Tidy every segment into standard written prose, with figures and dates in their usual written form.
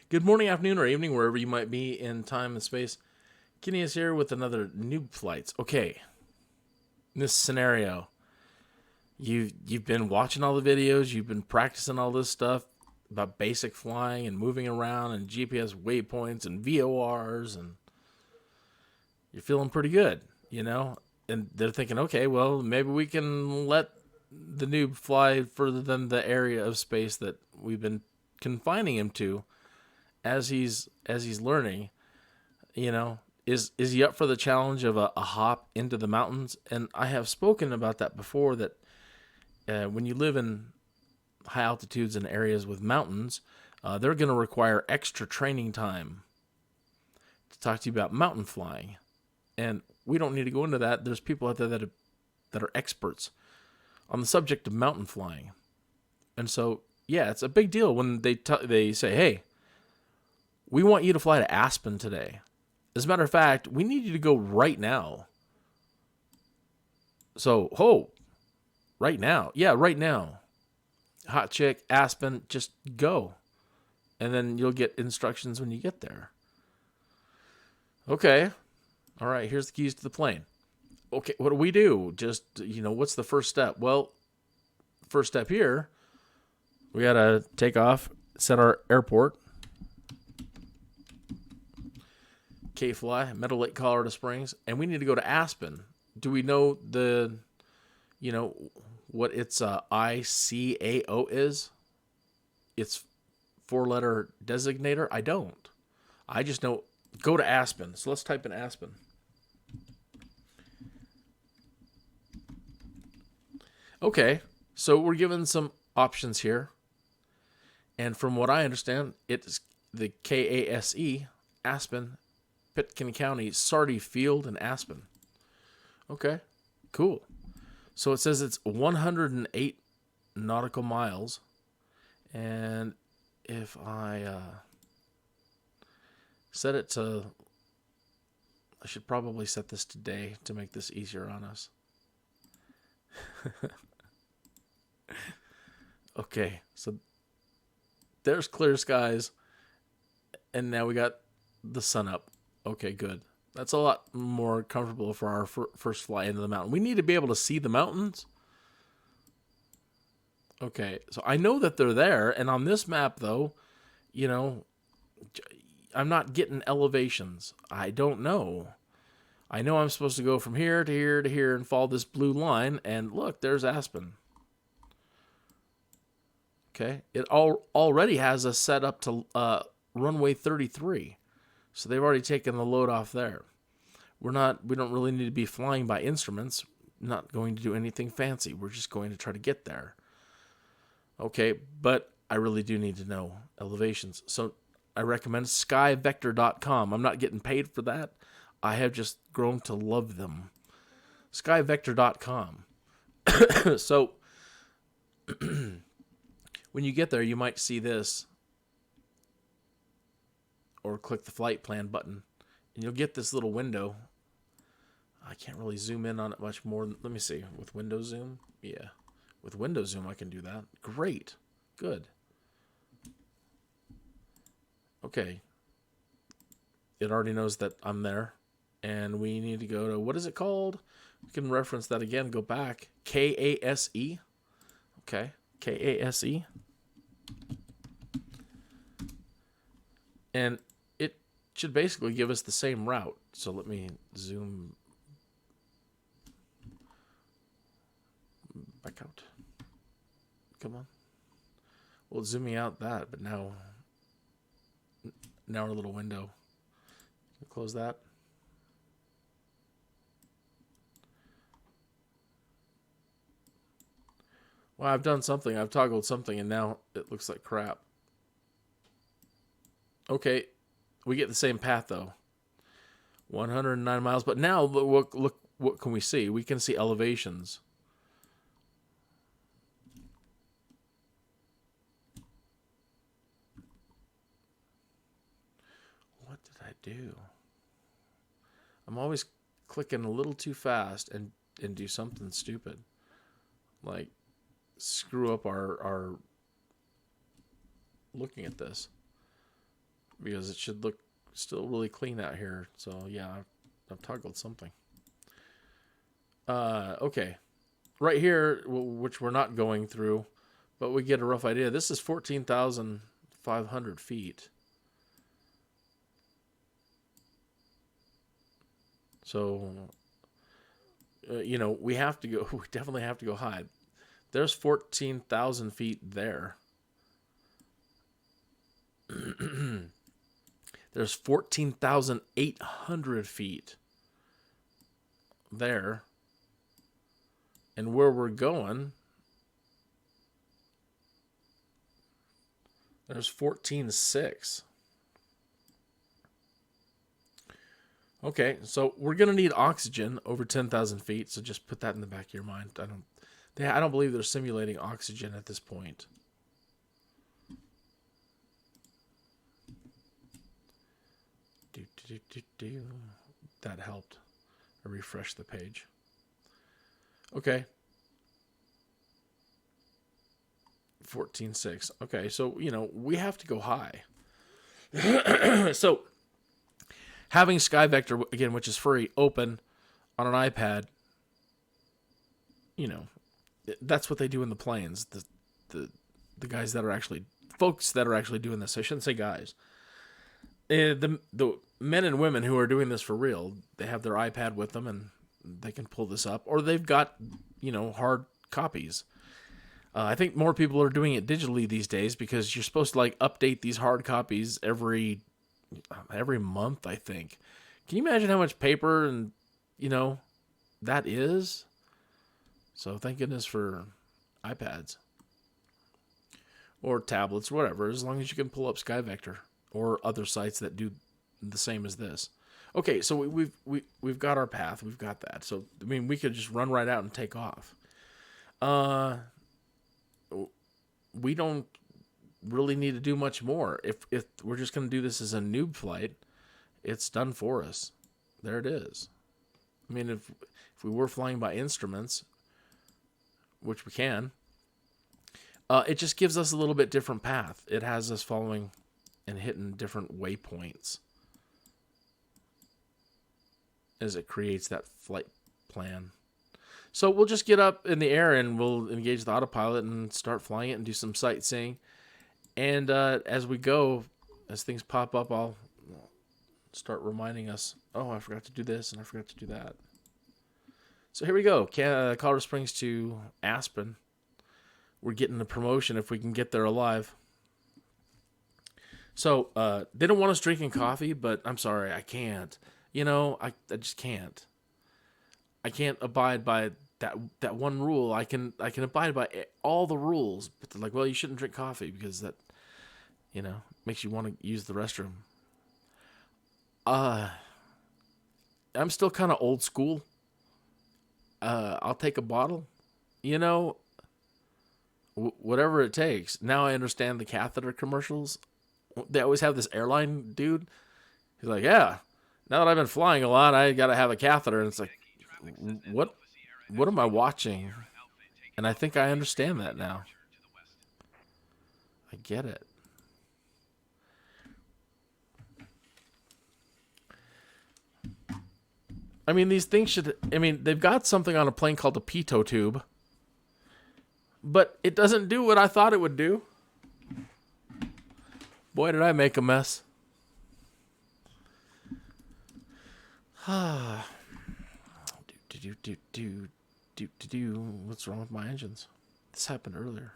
Good morning, afternoon, or evening, wherever you might be in time and space. Kinneas here with another Noob Flights. Okay, in this scenario, you've been watching all the videos, you've been practicing all this stuff about basic flying and moving around and GPS waypoints and VORs, and you're feeling pretty good, you know? And they're thinking, okay, well, maybe we can let the noob fly further than the area of space that we've been confining him to as he's learning. You know, is he up for the challenge of a hop into the mountains? And I have spoken about that before, that when you live in high altitudes and areas with mountains, they're going to require extra training time to talk to you about mountain flying. And we don't need to go into that. There's people out there that are experts on the subject of mountain flying. And so, yeah, it's a big deal when they say, hey, we want you to fly to Aspen today. As a matter of fact, we need you to go right now. So, right now. Yeah, right now. Hot chick, Aspen, just go. And then you'll get instructions when you get there. Okay. All right, here's the keys to the plane. Okay, what do we do? Just, what's the first step? Well, first step here, we got to take off, set our airport. K-Fly, Meadow Lake, Colorado Springs, and we need to go to Aspen. Do we know what its ICAO is? Its four-letter designator? I don't. I just know, go to Aspen. So let's type in Aspen. Okay, so we're given some options here. And from what I understand, it's the KASE, Aspen, Pitkin County, Sardis Field in Aspen. Okay, cool. So it says it's 108 nautical miles. And if I set it to, I should probably set this to day to make this easier on us. Okay, so there's clear skies, and now we got the sun up. Okay, good. That's a lot more comfortable for our first fly into the mountain. We need to be able to see the mountains. Okay, so I know that they're there, and on this map, though, I'm not getting elevations. I don't know. I know I'm supposed to go from here to here to here and follow this blue line, and look, there's Aspen. Okay, it already has us set up to runway 33, so they've already taken the load off there. We don't really need to be flying by instruments. Not going to do anything fancy. We're just going to try to get there. Okay, but I really do need to know elevations, so I recommend skyvector.com. I'm not getting paid for that. I have just grown to love them. Skyvector.com. So, when you get there, you might see this, or click the flight plan button, and you'll get this little window. I can't really zoom in on it much more. Let me see. With window zoom? Yeah. With window zoom, I can do that. Great. Good. Okay. It already knows that I'm there. And we need to go to, what is it called? We can reference that again. Go back. KASE. Okay. KASE. And it should basically give us the same route. So let me zoom back out. Come on. Well, it's zooming out that, but now our little window. Close that. Well, I've done something. I've toggled something, and now it looks like crap. Okay, we get the same path, though. 109 miles. But now, look, what can we see? We can see elevations. What did I do? I'm always clicking a little too fast and do something stupid. Like, screw up our looking at this because it should look still really clean out here. So yeah, I've toggled something. Okay. Right here, which we're not going through, but we get a rough idea. This is 14,500 feet. So, we have to go, we definitely have to go high. There's 14,000 feet there. There's 14,800 feet there. And where we're going, there's 14,600. Okay, so we're going to need oxygen over 10,000 feet, so just put that in the back of your mind. I don't believe they're simulating oxygen at this point. That helped. I refreshed the page. Okay. 14.6. Okay, so, we have to go high. So, having SkyVector, again, which is free, open on an iPad, that's what they do in the planes. The guys that are actually, folks that are actually doing this. I shouldn't say guys. The men and women who are doing this for real, they have their iPad with them and they can pull this up, or they've got, hard copies. I think more people are doing it digitally these days because you're supposed to update these hard copies every month, I think. Can you imagine how much paper and, that is? So thank goodness for iPads or tablets, whatever, as long as you can pull up SkyVector or other sites that do the same as this. Okay, so we've got our path. We've got that. So, we could just run right out and take off. We don't really need to do much more. If we're just going to do this as a noob flight, it's done for us. There it is. If we were flying by instruments, which we can, it just gives us a little bit different path. It has us following and hitting different waypoints as it creates that flight plan. So we'll just get up in the air and we'll engage the autopilot and start flying it and do some sightseeing. And as we go, as things pop up, I'll start reminding us, oh, I forgot to do this and I forgot to do that. So here we go. Colorado Springs to Aspen. We're getting the promotion if we can get there alive. So they don't want us drinking coffee, but I'm sorry, I can't. I just can't. I can't abide by that one rule. I can abide by all the rules, but they're like, well, you shouldn't drink coffee because that, makes you want to use the restroom. I'm still kind of old school. I'll take a bottle, whatever it takes. Now I understand the catheter commercials. They always have this airline dude. He's like, yeah, now that I've been flying a lot, I got to have a catheter. And it's like, what am I watching? And I think I understand that now. I get it. These things they've got something on a plane called a pitot tube, but it doesn't do what I thought it would do. Boy, did I make a mess. What's wrong with my engines? This happened earlier.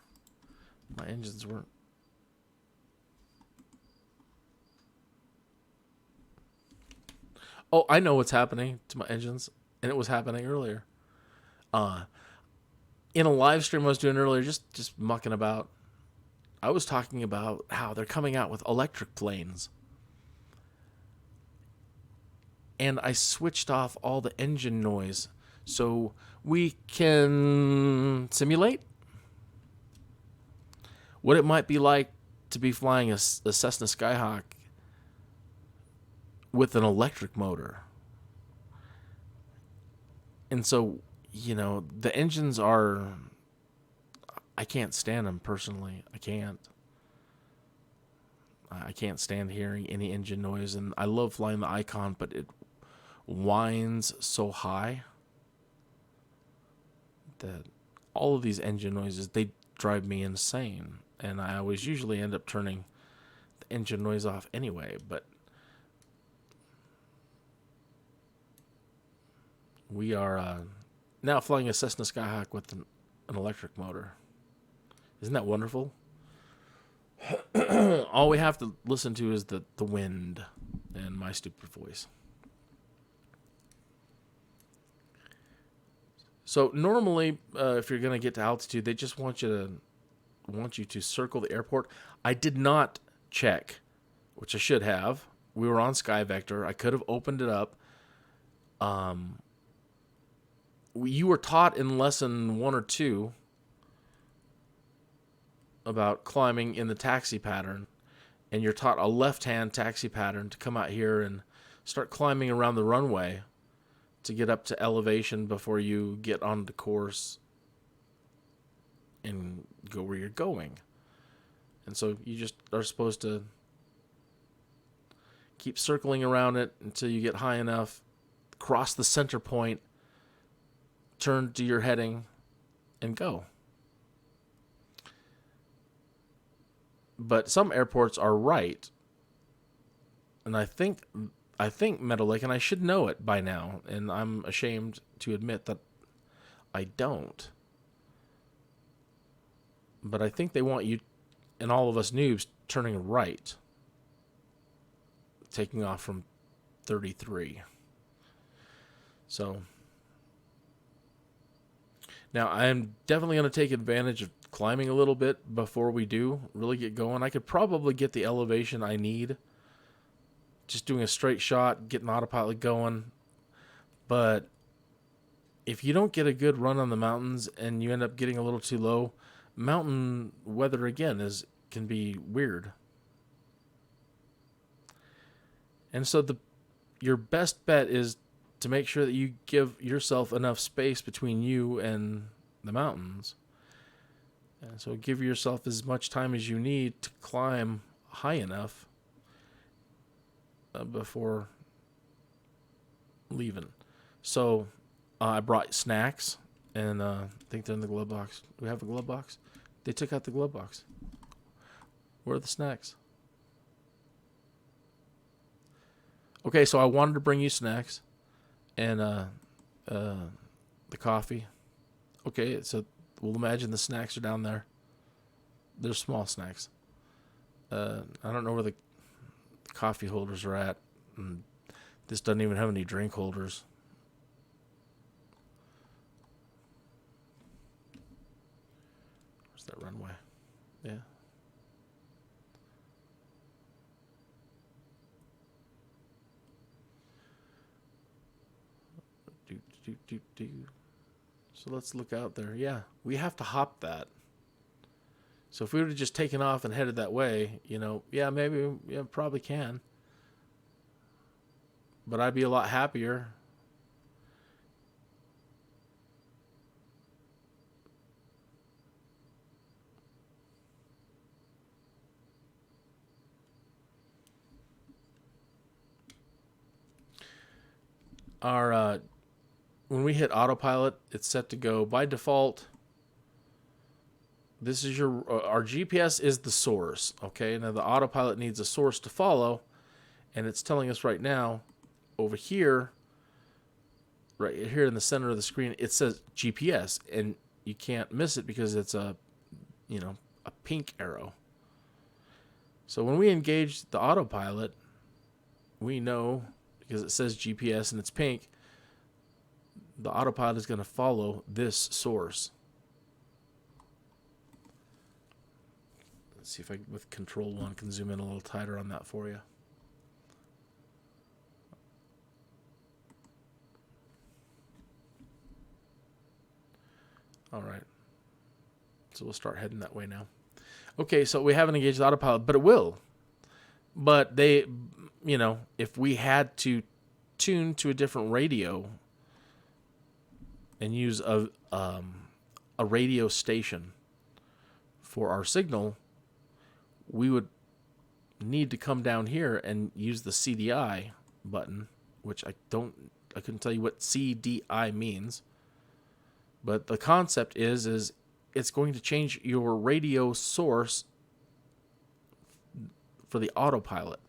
My engines weren't. Oh, I know what's happening to my engines, and it was happening earlier. In a live stream I was doing earlier, just mucking about, I was talking about how they're coming out with electric planes. And I switched off all the engine noise so we can simulate what it might be like to be flying a Cessna Skyhawk with an electric motor. And so, the engines are, I can't stand them personally. I can't. I can't stand hearing any engine noise, and I love flying the Icon, but it whines so high that all of these engine noises, they drive me insane. And I always usually end up turning the engine noise off anyway, but we are now flying a Cessna Skyhawk with an electric motor. Isn't that wonderful? All we have to listen to is the wind and my stupid voice. So normally, if you're going to get to altitude, they just want you to circle the airport. I did not check, which I should have. We were on SkyVector. I could have opened it up. You were taught in lesson 1 or 2 about climbing in the taxi pattern, and you're taught a left-hand taxi pattern to come out here and start climbing around the runway to get up to elevation before you get on the course and go where you're going. And so you just are supposed to keep circling around it until you get high enough, cross the center point, turn to your heading, and go. But some airports are right. And I think Meadow Lake, and I should know it by now, and I'm ashamed to admit that I don't. But I think they want you, and all of us noobs, turning right, taking off from 33. So now I'm definitely going to take advantage of climbing a little bit before we do really get going. I could probably get the elevation I need just doing a straight shot, getting Autopilot going. But if you don't get a good run on the mountains and you end up getting a little too low, mountain weather again can be weird. And so your best bet is to make sure that you give yourself enough space between you and the mountains. And so give yourself as much time as you need to climb high enough before leaving. So I brought snacks, and I think they're in the glove box. Do we have a glove box? They took out the glove box. Where are the snacks? Okay, so I wanted to bring you snacks and the coffee. Okay, so we'll imagine the snacks are down there. They're small snacks. I don't know where the coffee holders are at. And this doesn't even have any drink holders. Where's that runway? Yeah. So let's look out there. Yeah, we have to hop that. So if we would have just taken off and headed that way, maybe, probably can. But I'd be a lot happier. When we hit Autopilot, it's set to go by default. This is our GPS is the source. Okay, now the Autopilot needs a source to follow, and it's telling us right now, over here, right here in the center of the screen, it says GPS, and you can't miss it because it's a pink arrow. So when we engage the Autopilot, we know, because it says GPS and it's pink, the Autopilot is going to follow this source. Let's see if I, with Control 1, can zoom in a little tighter on that for you. All right. So we'll start heading that way now. Okay, so we haven't engaged the Autopilot, but it will. But they, if we had to tune to a different radio and use a radio station for our signal, we would need to come down here and use the CDI button, which I couldn't tell you what CDI means. But the concept is it's going to change your radio source for the Autopilot.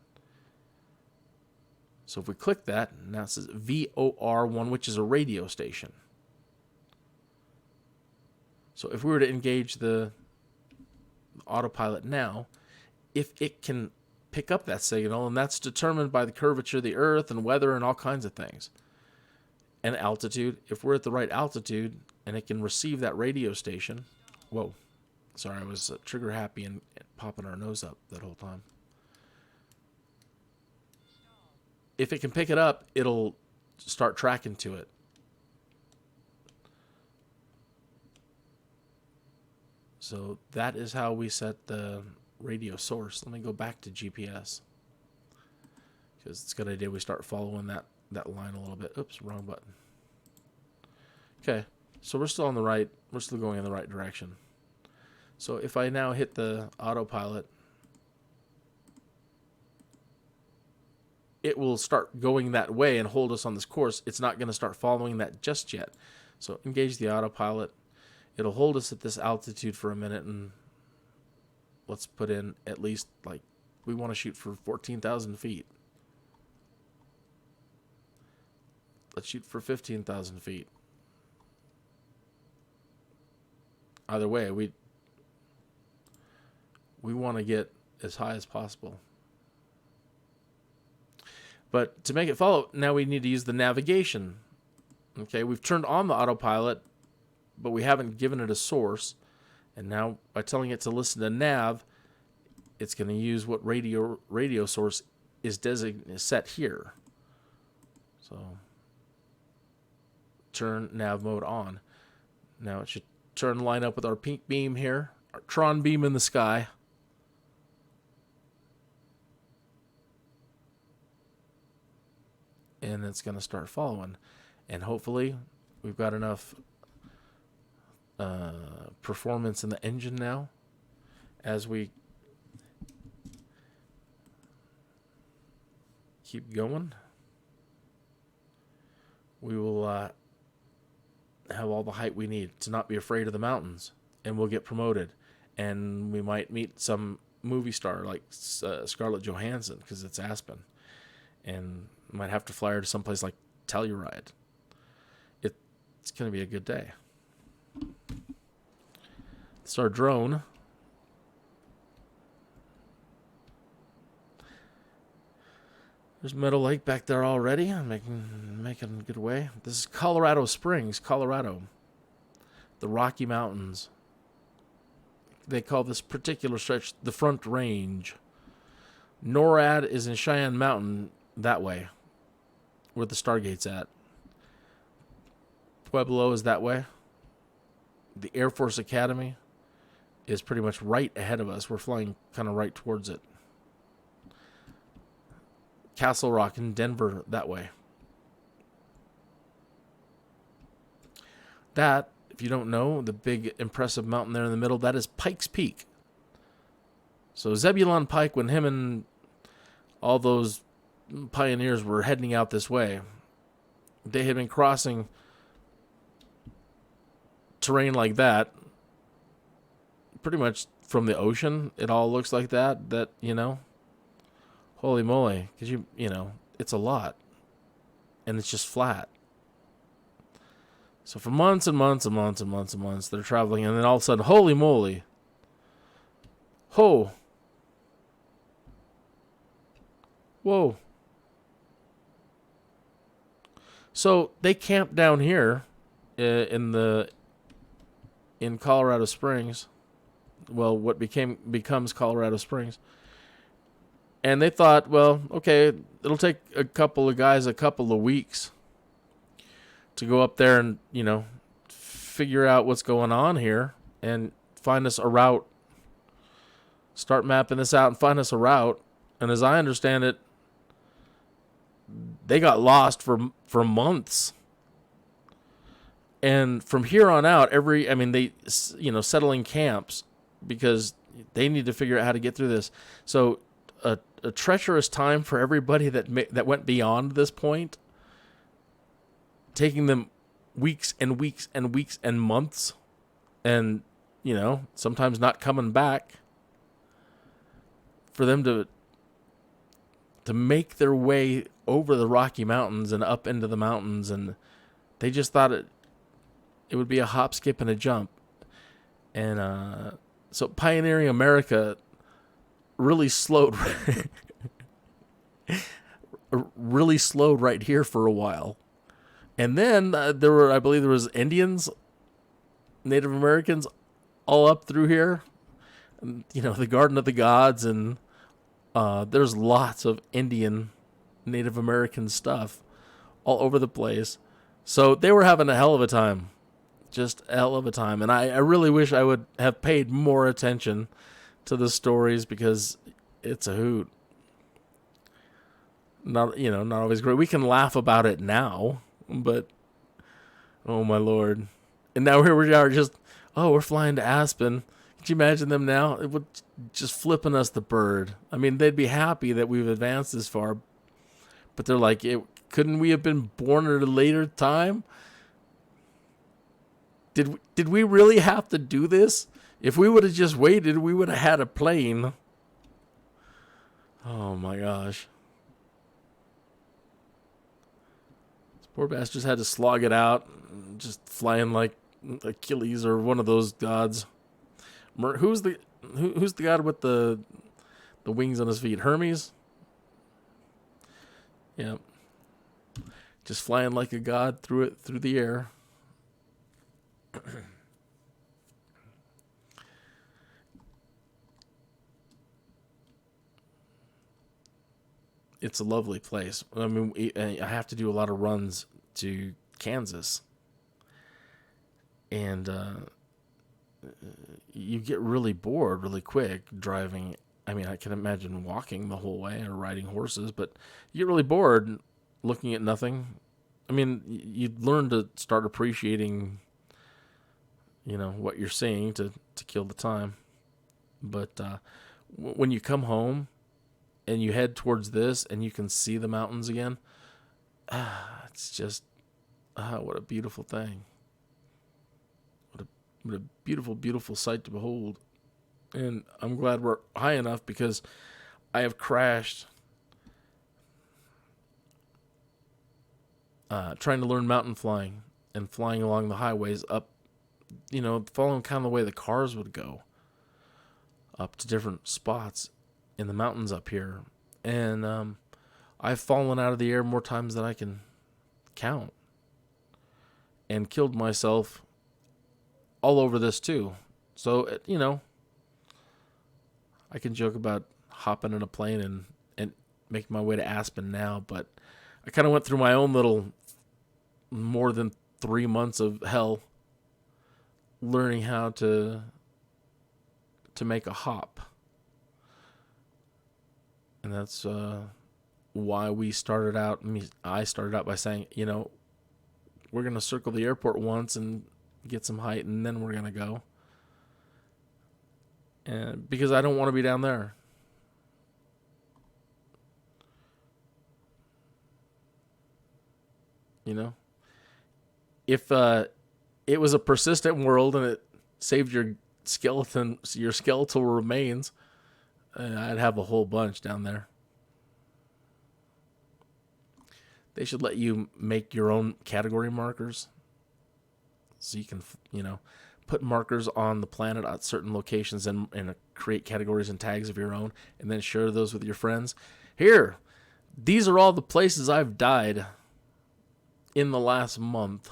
So if we click that, now it says VOR1, which is a radio station. So if we were to engage the Autopilot now, if it can pick up that signal, and that's determined by the curvature of the Earth and weather and all kinds of things, and altitude, if we're at the right altitude and it can receive that radio station. Whoa, sorry, I was trigger happy and popping our nose up that whole time. If it can pick it up, it'll start tracking to it. So that is how we set the radio source. Let me go back to GPS, because it's a good idea we start following that line a little bit. Oops, wrong button. Okay, so we're still going in the right direction. So if I now hit the Autopilot, it will start going that way and hold us on this course. It's not going to start following that just yet. So engage the Autopilot. It'll hold us at this altitude for a minute, and let's put in at least, like, we want to shoot for 14,000 feet. Let's shoot for 15,000 feet. Either way, we want to get as high as possible. But to make it follow, now we need to use the navigation. Okay, we've turned on the Autopilot, but we haven't given it a source. And now by telling it to listen to nav, it's going to use what radio source is set here. So turn nav mode on. Now it should line up with our pink beam here, our Tron beam in the sky. And it's going to start following. And hopefully we've got enough performance in the engine now as we keep going. We will have all the height we need to not be afraid of the mountains, and we'll get promoted. And we might meet some movie star like Scarlet Johansson, because it's Aspen, and might have to fly her to someplace like Telluride. It's going to be a good day. It's our drone. There's Meadow Lake back there already. I'm making good way. This is Colorado Springs, Colorado. The Rocky Mountains. They call this particular stretch the Front Range. NORAD is in Cheyenne Mountain that way, where the Stargate's at. Pueblo is that way. The Air Force Academy is pretty much right ahead of us. We're flying kind of right towards it. Castle Rock in Denver that way. That, if you don't know, the big impressive mountain there in the middle, that is Pike's Peak. So Zebulon Pike, when him and all those pioneers were heading out this way, they had been crossing terrain like that, pretty much from the ocean. It all looks like that, holy moly, because it's a lot, and it's just flat. So for months and months and months and months and months, they're traveling, and then all of a sudden, holy moly, whoa, so they camped down here in Colorado Springs. Well, what becomes Colorado Springs. And they thought, well, okay, it'll take a couple of guys a couple of weeks to go up there and, figure out what's going on here and find us a route. Start mapping this out and find us a route. And as I understand it, they got lost for months. And from here on out, they settling camps because they need to figure out how to get through this. So a treacherous time for everybody that went beyond this point, taking them weeks and weeks and weeks and months, and sometimes not coming back, for them to make their way over the Rocky Mountains and up into the mountains, and they just thought it would be a hop, skip, and a jump. And so pioneering America really slowed right here for a while. And then I believe there was Indians, Native Americans, all up through here. The Garden of the Gods, and there's lots of Indian, Native American stuff all over the place. So they were having a hell of a time. Just a hell of a time. And I really wish I would have paid more attention to the stories, because it's a hoot. Not always great. We can laugh about it now, but oh my Lord. And now here we are, we're flying to Aspen. Could you imagine them now? It would just flipping us the bird. I mean, they'd be happy that we've advanced this far, but they're like, couldn't we have been born at a later time? Did we really have to do this? If we would have just waited, we would have had a plane. Oh my gosh. This poor bastards had to slog it out, just flying like Achilles or one of those gods. Who's the god with the wings on his feet? Hermes? Yeah. Just flying like a god through the air. It's a lovely place. I mean, I have to do a lot of runs to Kansas, and you get really bored really quick driving. I mean, I can imagine walking the whole way or riding horses, but you get really bored looking at nothing. I mean, you learn to start appreciating, what you're seeing to kill the time. But when you come home and you head towards this and you can see the mountains again, it's just, what a beautiful thing. What a beautiful, beautiful sight to behold. And I'm glad we're high enough, because I have crashed trying to learn mountain flying and flying along the highways up, following kind of the way the cars would go up to different spots in the mountains up here. And I've fallen out of the air more times than I can count, and killed myself all over this too. So, I can joke about hopping in a plane and making my way to Aspen now, but I kind of went through my own little more than 3 months of hell learning how to make a hop. And that's why I started out by saying, we're going to circle the airport once and get some height, and then we're going to go. And because I don't want to be down there. If it was a persistent world and it saved your skeletal remains, I'd have a whole bunch down there. They should let you make your own category markers, so you can, put markers on the planet at certain locations and create categories and tags of your own, and then share those with your friends. Here, these are all the places I've died in the last month.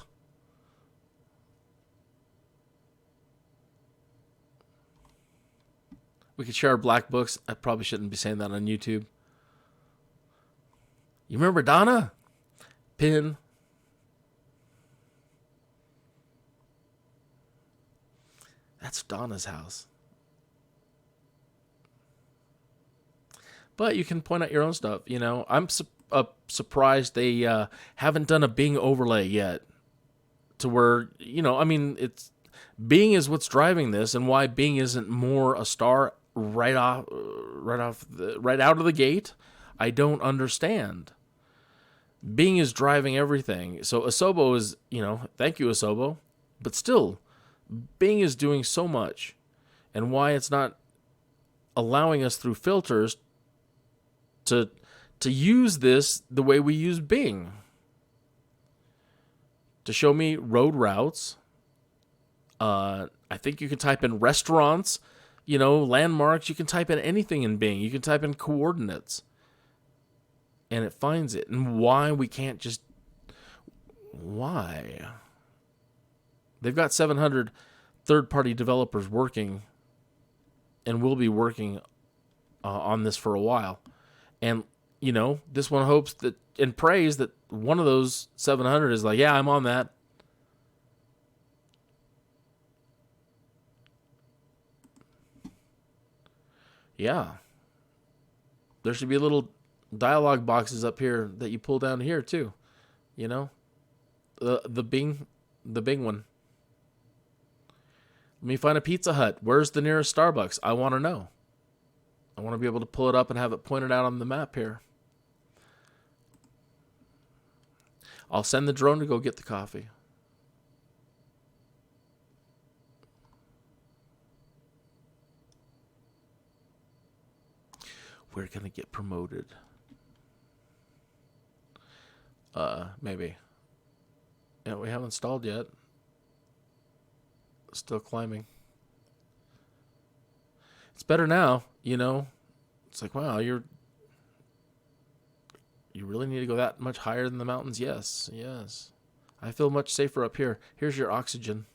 We could share our black books. I probably shouldn't be saying that on YouTube. You remember Donna? Pin. That's Donna's house. But you can point out your own stuff. I'm surprised they haven't done a Bing overlay yet, to where, it's Bing is what's driving this, and why Bing isn't more a star right out of the gate, I don't understand. Bing is driving everything. So Asobo is, thank you, Asobo. But still, Bing is doing so much. And why it's not allowing us through filters to use this the way we use Bing. To show me road routes. I think you can type in restaurants, landmarks. You can type in anything in Bing. You can type in coordinates. And it finds it. And why we can't just... Why? They've got 700 third-party developers working and will be working on this for a while. And, this one hopes that and prays that one of those 700 is like, yeah, I'm on that. Yeah. There should be little dialogue boxes up here that you pull down here too. The Bing one. Let me find a Pizza Hut. Where's the nearest Starbucks? I want to know. I want to be able to pull it up and have it pointed out on the map here. I'll send the drone to go get the coffee. We're going to get promoted. Maybe. Yeah, we haven't installed yet. Still climbing. It's better now, It's like, wow, you really need to go that much higher than the mountains? Yes. I feel much safer up here. Here's your oxygen.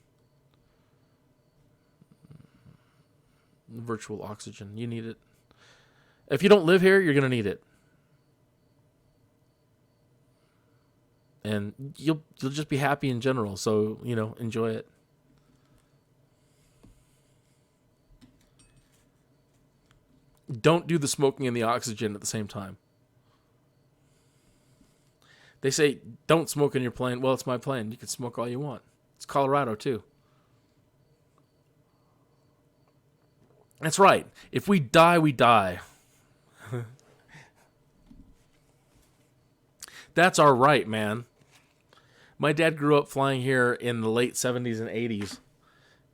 Virtual oxygen. You need it. If you don't live here, you're going to need it. And you'll just be happy in general. So, enjoy it. Don't do the smoking and the oxygen at the same time. They say, don't smoke in your plane. Well, it's my plane. You can smoke all you want. It's Colorado, too. That's right. If we die, we die. That's our right, man. My dad grew up flying here in the late 70s and 80s.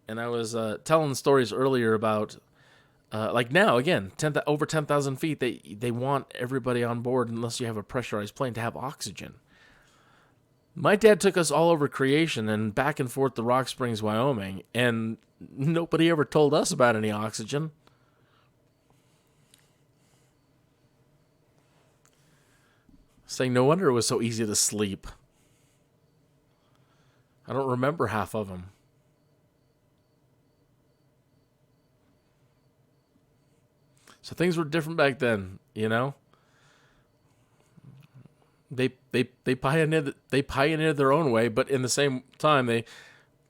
And I was telling stories earlier about, like now, again, over 10,000 feet, they want everybody on board, unless you have a pressurized plane, to have oxygen. My dad took us all over creation and back and forth to Rock Springs, Wyoming, and nobody ever told us about any oxygen. Saying no wonder it was so easy to sleep. I don't remember half of them. So things were different back then, They pioneered their own way, but in the same time they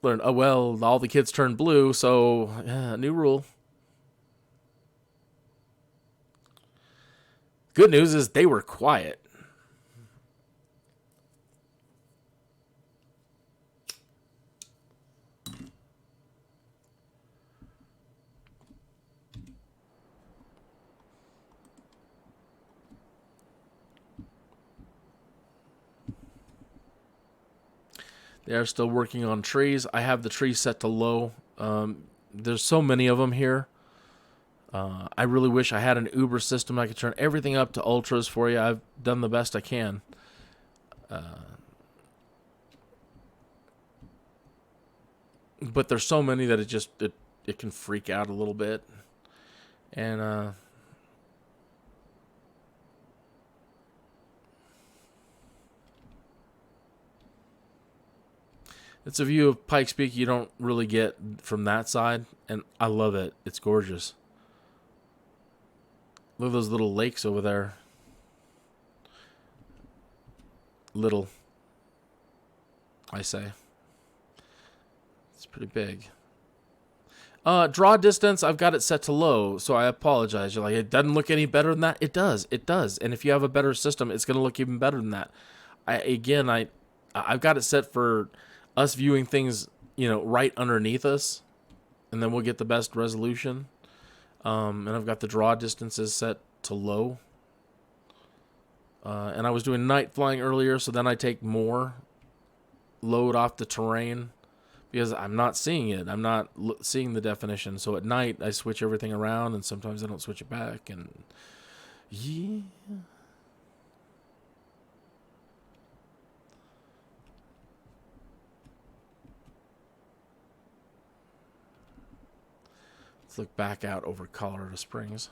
learned, oh well, all the kids turned blue, so new rule. Good news is they were quiet. They are still working on trees. I have the trees set to low. There's so many of them here. I really wish I had an Uber system. I could turn everything up to ultras for you. I've done the best I can. But there's so many that it can freak out a little bit. And it's a view of Pike's Peak you don't really get from that side, and I love it. It's gorgeous. Look at those little lakes over there. Little, I say. It's pretty big. Draw distance, I've got it set to low, so I apologize. You're like, it doesn't look any better than that? It does. And if you have a better system, it's going to look even better than that. I've got it set for us viewing things, right underneath us, and then we'll get the best resolution. And I've got the draw distances set to low. And I was doing night flying earlier, so then I take more load off the terrain because I'm not seeing it. I'm not seeing the definition. So at night, I switch everything around, and sometimes I don't switch it back. And yeah. Let's look back out over Colorado Springs.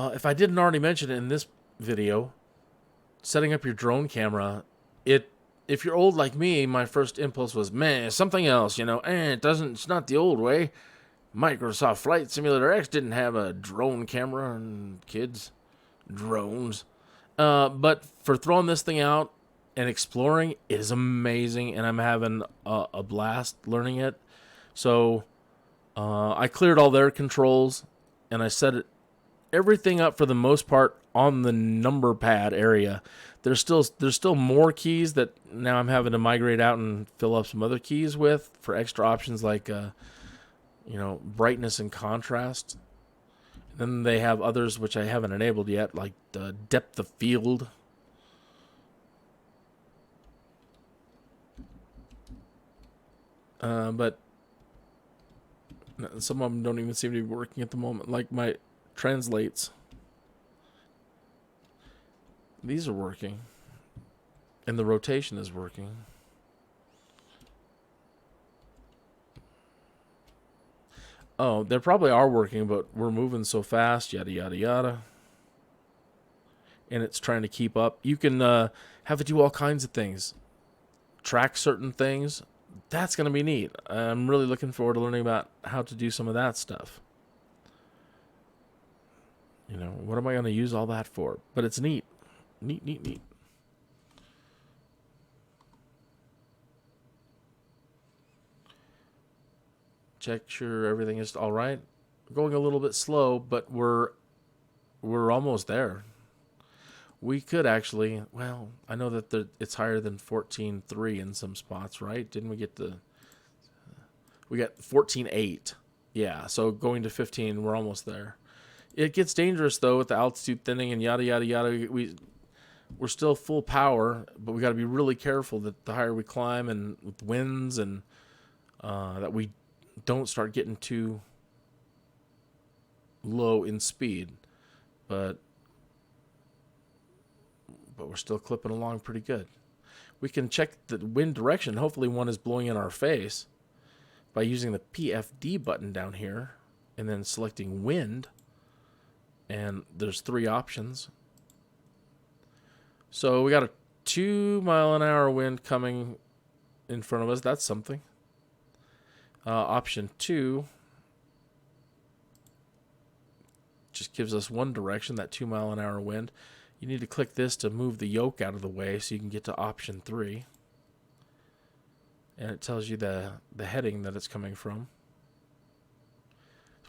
If I didn't already mention it in this video, setting up your drone camera, if you're old like me, my first impulse was, man, something else, it's not the old way. Microsoft Flight Simulator X didn't have a drone camera, and kids, drones. But for throwing this thing out and exploring, it is amazing, and I'm having a blast learning it. So I cleared all their controls, and I set everything up for the most part on the number pad area. There's still more keys that now I'm having to migrate out and fill up some other keys with for extra options like brightness and contrast. And then they have others which I haven't enabled yet, like the depth of field. But some of them don't even seem to be working at the moment, like my translates. These are working, and the rotation is working. Oh, they probably are working, but we're moving so fast, yada, yada, yada. And it's trying to keep up. You can have it do all kinds of things. Track certain things. That's going to be neat. I'm really looking forward to learning about how to do some of that stuff. What am I going to use all that for? But it's neat. Neat. Check sure everything is all right. We're going a little bit slow, but we're almost there. We could actually, I know that it's higher than 14.3 in some spots, right? Didn't we get we got 14.8. Yeah, so going to 15, we're almost there. It gets dangerous, though, with the altitude thinning and yada, yada, yada. We're still full power, but we got to be really careful that the higher we climb and with winds and that we don't start getting too low in speed. But we're still clipping along pretty good. We can check the wind direction. Hopefully one is blowing in our face by using the PFD button down here and then selecting wind. And there's 3 options. So we got a 2-mile-an-hour wind coming in front of us. That's something. Option 2 just gives us one direction, that 2-mile-an-hour wind. You need to click this to move the yoke out of the way so you can get to option 3. And it tells you the heading that it's coming from.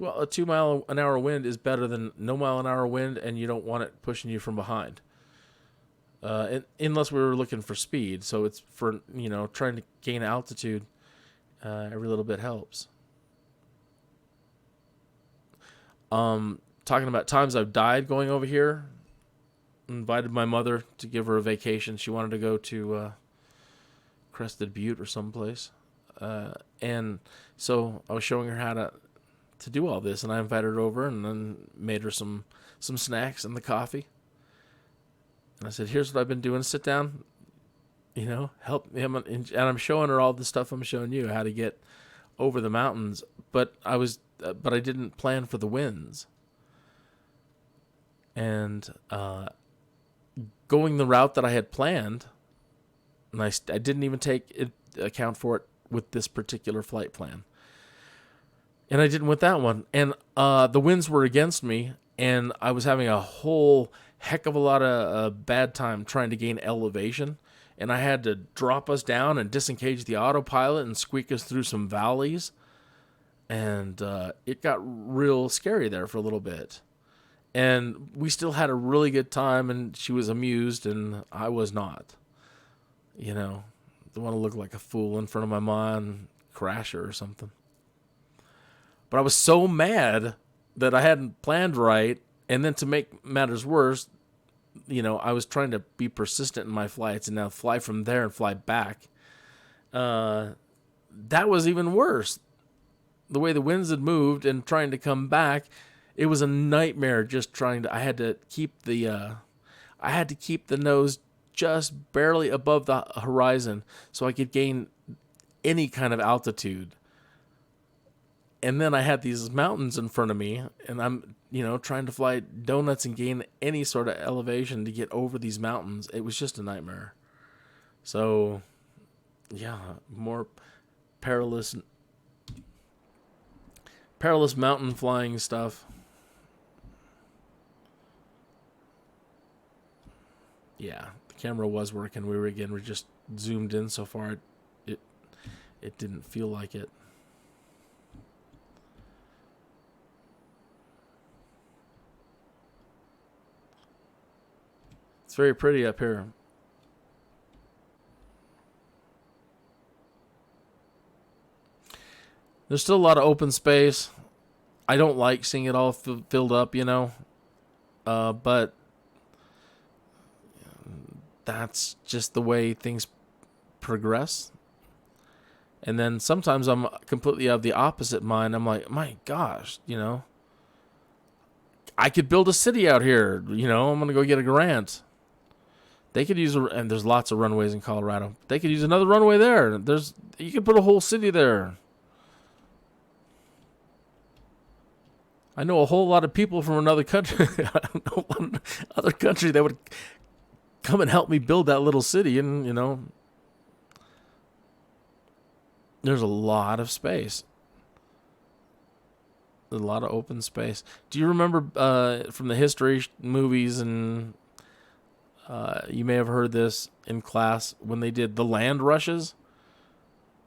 Well, a 2-mile-an-hour wind is better than no mile-an-hour wind, and you don't want it pushing you from behind. Unless we were looking for speed. So it's for, trying to gain altitude. Every little bit helps. Talking about times I've died going over here. Invited my mother to give her a vacation. She wanted to go to Crested Butte or someplace. And so I was showing her how to do all this, and I invited her over and then made her some snacks and the coffee. And I said, here's what I've been doing. Sit down, help him. And I'm showing her all the stuff I'm showing you, how to get over the mountains. But I didn't plan for the winds. And going the route that I had planned, and I didn't even take account for it with this particular flight plan. And I didn't with that one. And the winds were against me, and I was having a whole heck of a lot of bad time trying to gain elevation. And I had to drop us down and disengage the autopilot and squeak us through some valleys. And it got real scary there for a little bit. And we still had a really good time, and she was amused, and I was not. You know, don't want to look like a fool in front of my mom and crash her or something. But I was so mad that I hadn't planned right. And then to make matters worse, you know, I was trying to be persistent in my flights and now fly from there and fly back. That was even worse. The way the winds had moved and trying to come back, it was a nightmare just trying to, I had to keep the nose just barely above the horizon so I could gain any kind of altitude. And then I had these mountains in front of me, and I'm, you know, trying to fly donuts and gain any sort of elevation to get over these mountains. It was just a nightmare. So, yeah, more perilous mountain flying stuff. Yeah, the camera was working. We were just zoomed in so far. It didn't feel like it. It's very pretty up here. There's still a lot of open space. I don't like seeing it all filled up, you know. But that's just the way things progress. And then sometimes I'm completely of the opposite mind. I'm like, my gosh, you know, I could build a city out here. You know, I'm going to go get a grant. They could use, and there's lots of runways in Colorado. They could use another runway there. You could put a whole city there. I know a whole lot of people from another country. I don't know other country that would come and help me build that little city, and you know, there's a lot of space. There's a lot of open space. Do you remember from the history movies, and you may have heard this in class, when they did the land rushes?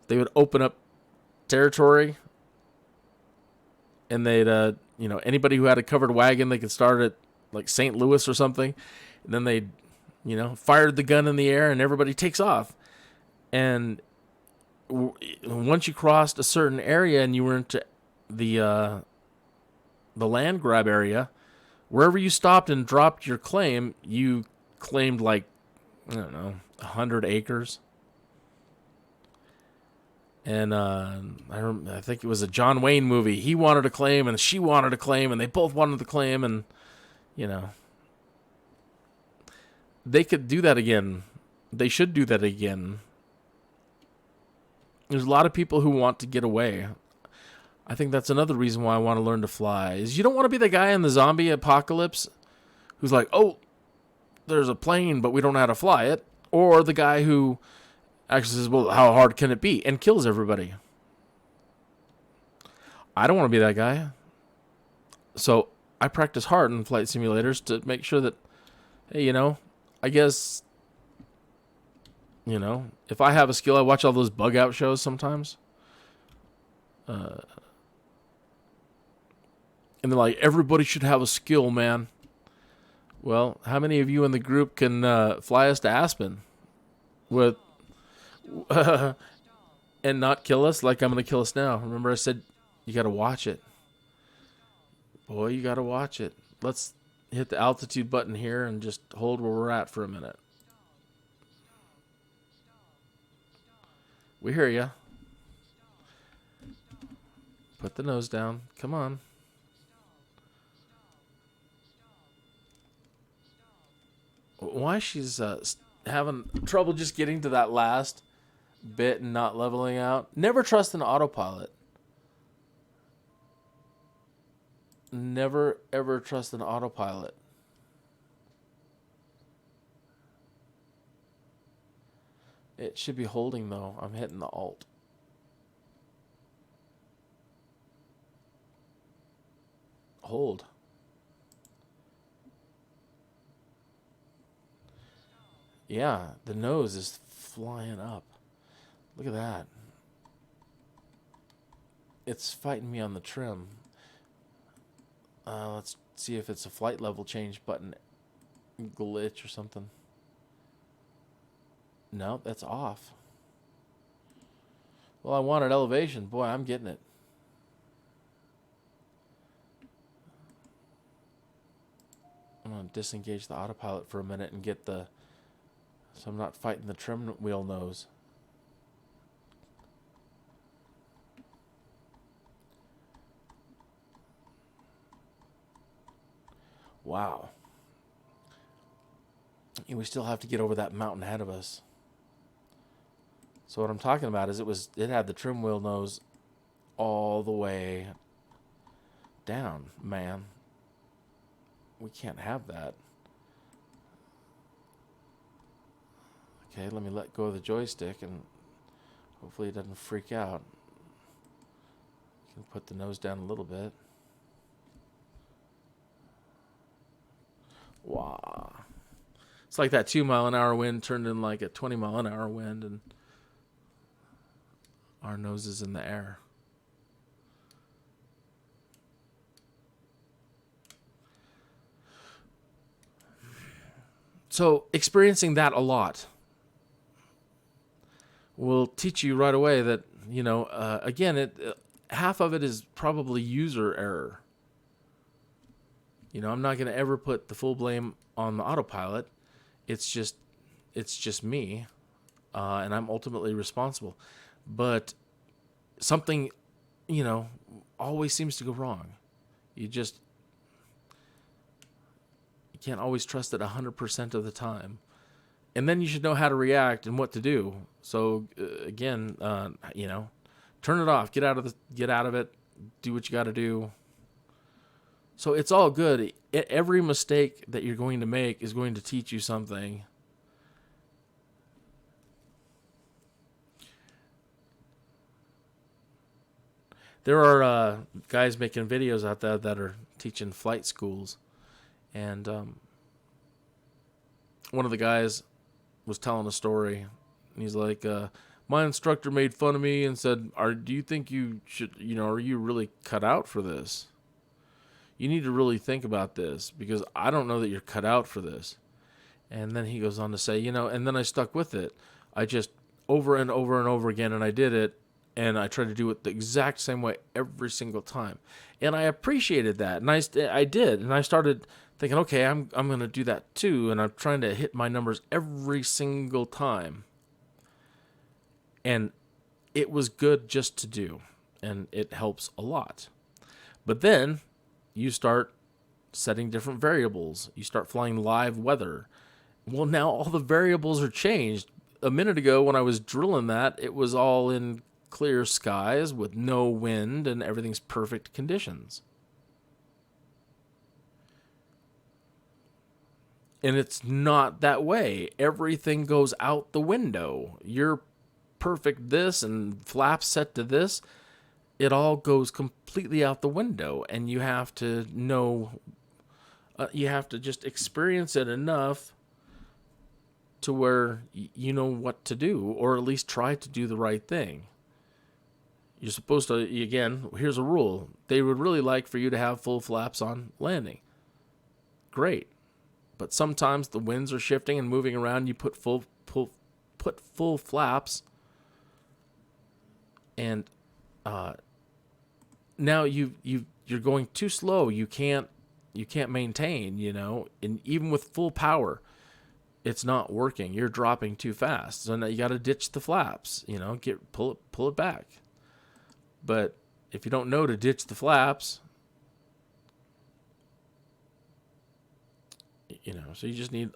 They would open up territory, and they'd, you know, anybody who had a covered wagon, they could start at like St. Louis or something, and then they'd, you know, fired the gun in the air, and everybody takes off. And once you crossed a certain area and you were into the land grab area, wherever you stopped and dropped your claim, you claimed like, I don't know, 100 acres. And I think it was a John Wayne movie. He wanted to claim, and she wanted to claim, and they both wanted to claim, and, you know, they could do that again. They should do that again. There's a lot of people who want to get away. I think that's another reason why I want to learn to fly, is you don't want to be the guy in the zombie apocalypse who's like, oh, there's a plane, but we don't know how to fly it. Or the guy who actually says, well, how hard can it be? And kills everybody. I don't want to be that guy. So I practice hard in flight simulators to make sure that, hey, you know, I guess, you know, if I have a skill, I watch all those bug out shows sometimes. And they're like, everybody should have a skill, man. Well, how many of you in the group can fly us to Aspen with and not kill us like I'm going to kill us now? Remember I said you got to watch it. Boy, you got to watch it. Let's hit the altitude button here and just hold where we're at for a minute. We hear you. Put the nose down. Come on. Why she's having trouble just getting to that last bit and not leveling out? Never trust an autopilot. Never, ever trust an autopilot. It should be holding, though. I'm hitting the Alt. Hold. Yeah, the nose is flying up. Look at that. It's fighting me on the trim. Let's see if it's a flight level change button glitch or something. No, that's off. Well, I wanted elevation. Boy, I'm getting it. I'm going to disengage the autopilot for a minute and get the... So I'm not fighting the trim wheel nose. Wow. And we still have to get over that mountain ahead of us. So what I'm talking about is it had the trim wheel nose all the way down, man. We can't have that. Okay, let me let go of the joystick and hopefully it doesn't freak out. You can put the nose down a little bit. Wow. It's like that 2-mile-an-hour wind turned in like a 20-mile-an-hour wind, and our nose is in the air. So experiencing that a lot will teach you right away that, again, half of it is probably user error. I'm not going to ever put the full blame on the autopilot. It's just me, and I'm ultimately responsible. But something, always seems to go wrong. You can't always trust it 100% of the time. And then you should know how to react and what to do. So again, turn it off, get out of it, do what you got to do. So it's all good. Every mistake that you're going to make is going to teach you something. There are guys making videos out there that are teaching flight schools. And one of the guys was telling a story. And he's like, my instructor made fun of me and said, do you think you should, are you really cut out for this? You need to really think about this because I don't know that you're cut out for this. And then he goes on to say, and then I stuck with it. I just over and over and over again, and I did it, and I tried to do it the exact same way every single time. And I appreciated that, and I did, and I started thinking, okay, I'm going to do that too, and I'm trying to hit my numbers every single time. And it was good just to do, and it helps a lot. But then you start setting different variables. You start flying live weather. Well, now all the variables are changed. A minute ago when I was drilling that, it was all in clear skies with no wind and everything's perfect conditions. And it's not that way. Everything goes out the window. You're perfect this and flaps set to this. It all goes completely out the window, and you have to know, you have to just experience it enough to where you know what to do, or at least try to do the right thing. You're supposed to, again, here's a rule. They would really like for you to have full flaps on landing. Great. But sometimes the winds are shifting and moving around. You put full flaps, and now you're going too slow. You can't maintain, and even with full power, it's not working. You're dropping too fast. So now you got to ditch the flaps, pull it back. But if you don't know to ditch the flaps, so you just need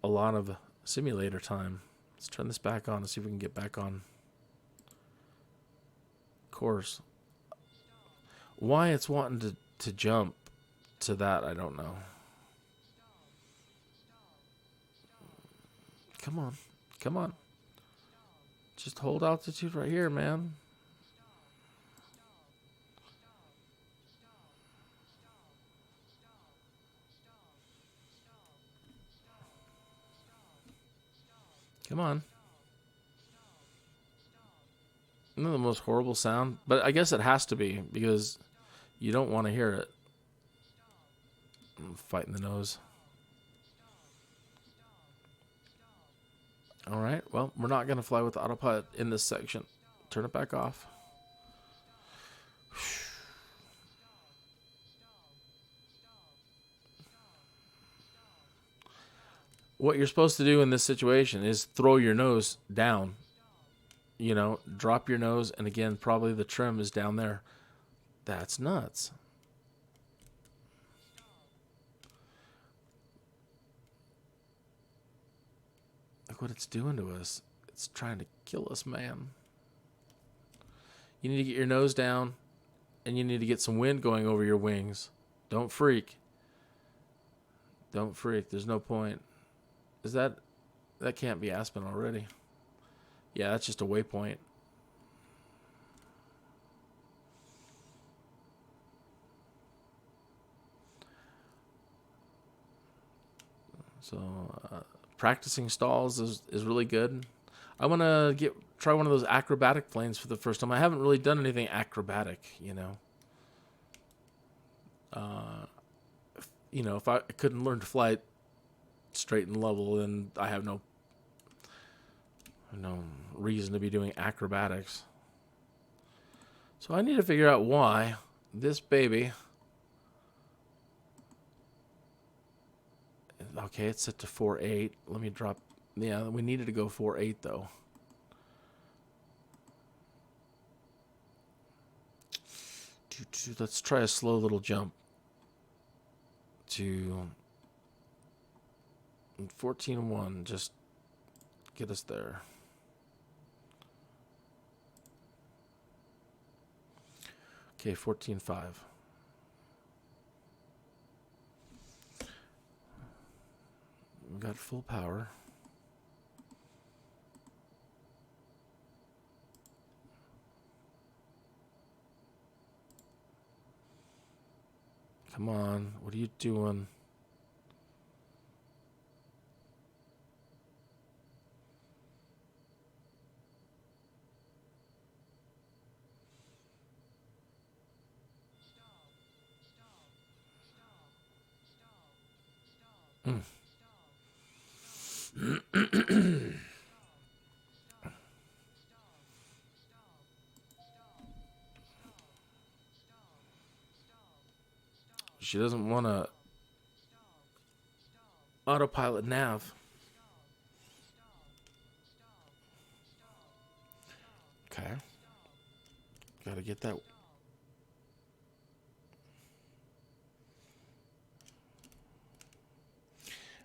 a lot of simulator time. Let's turn this back on and see if we can get back on course. Why it's wanting to jump to that, I don't know. Come on. Just hold altitude right here, man. Come on. Isn't that the most horrible sound? But I guess it has to be because you don't want to hear it. I'm fighting the nose. All right. Well, we're not going to fly with the autopilot in this section. Turn it back off. What you're supposed to do in this situation is throw your nose down. You know, drop your nose, and again, probably the trim is down there. That's nuts. Look what it's doing to us. It's trying to kill us, man. You need to get your nose down, and you need to get some wind going over your wings. Don't freak. Don't freak. There's no point. Is that can't be Aspen already? Yeah, that's just a waypoint. So practicing stalls is really good. I want to try one of those acrobatic planes for the first time. I haven't really done anything acrobatic, you know. If I couldn't learn to fly straight and level, then I have no reason to be doing acrobatics. So I need to figure out why this baby. Okay, it's set to 4.8. Let me drop. Yeah, we needed to go 4.8 though. Let's try a slow little jump to 14.1. Just get us there. Okay, 14.5. We've got full power. Come on, what are you doing? She doesn't want to autopilot nav. Okay. Gotta get that.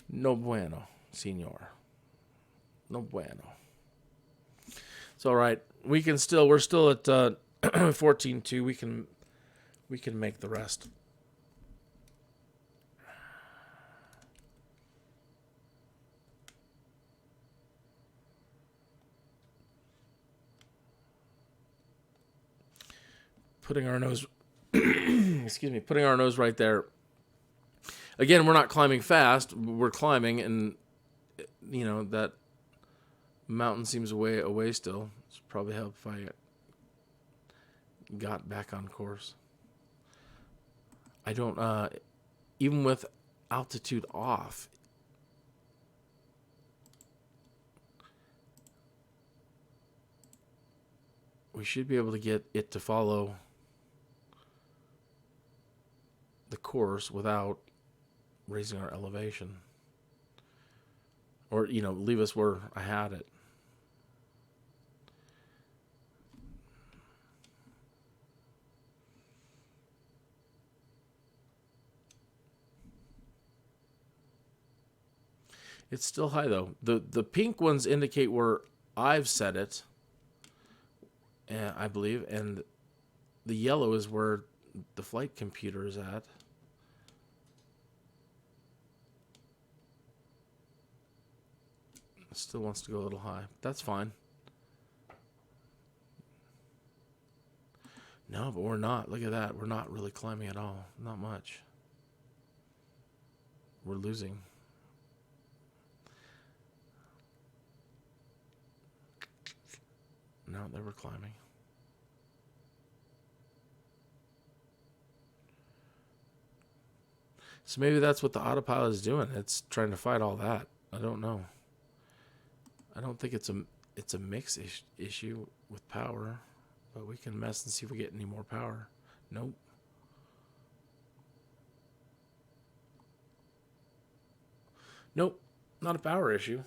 No bueno, senor. No bueno. It's all right. We're still at 14.2. We can make the rest. Putting our nose putting our nose right there. Again, we're not climbing fast. We're climbing, and that mountain seems away still. It's probably help if I got back on course. I don't even with altitude off. We should be able to get it to follow the course without raising our elevation. Or, leave us where I had it. It's still high, though. The pink ones indicate where I've set it, I believe, and the yellow is where the flight computer is at. It still wants to go a little high. That's fine. No, but we're not. Look at that. We're not really climbing at all. Not much. We're losing. No, they were climbing. So maybe that's what the autopilot is doing. It's trying to fight all that. I don't know. I don't think it's a mix issue with power, but we can mess and see if we get any more power. Nope. Nope, not a power issue.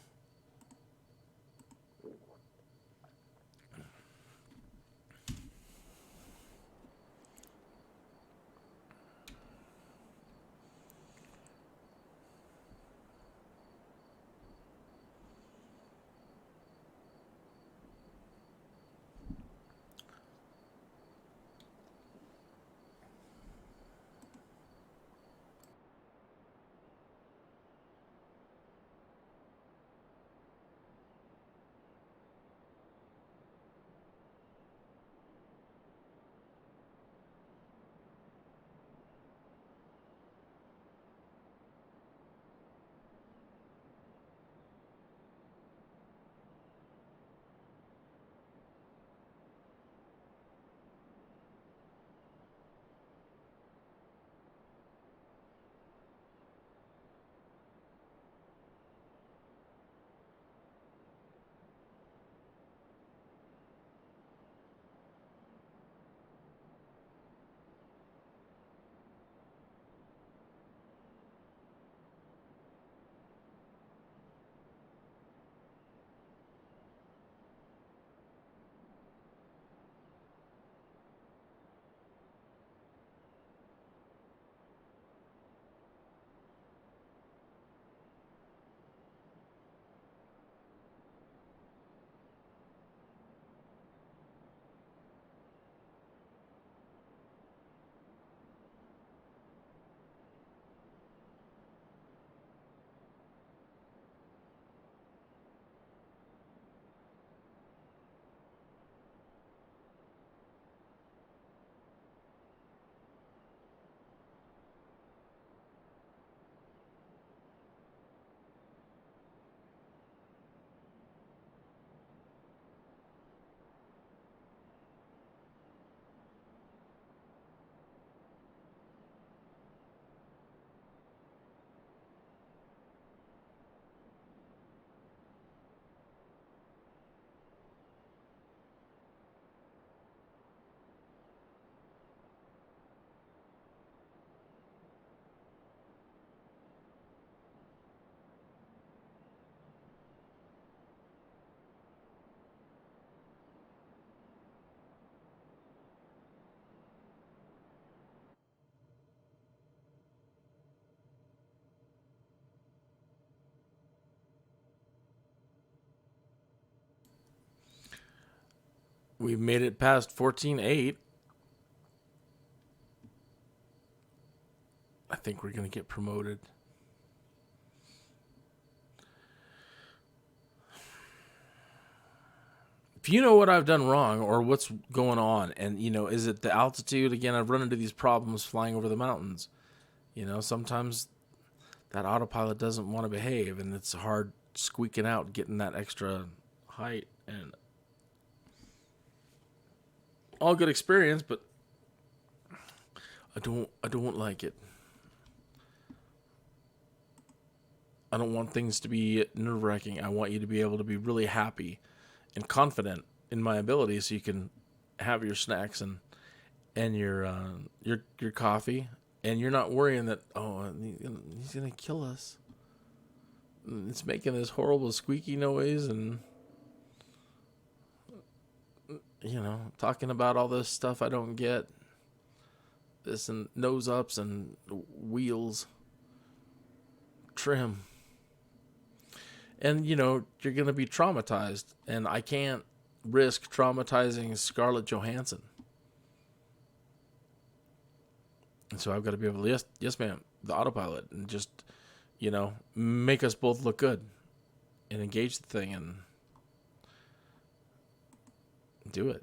We made it past 14.8. I think we're going to get promoted. If you know what I've done wrong or what's going on, and, is it the altitude? Again, I've run into these problems flying over the mountains. Sometimes that autopilot doesn't want to behave, and it's hard squeaking out, getting that extra height, and all good experience, but I don't like it. I don't want things to be nerve-wracking. I want you to be able to be really happy and confident in my ability, so you can have your snacks and your coffee, and you're not worrying that he's gonna kill us. It's making this horrible squeaky noise, and talking about all this stuff I don't get. This and nose ups and wheels trim. And, you're going to be traumatized. And I can't risk traumatizing Scarlet Johansson. And so I've got to be able to, yes, ma'am, the autopilot. And just, make us both look good. And engage the thing and do it.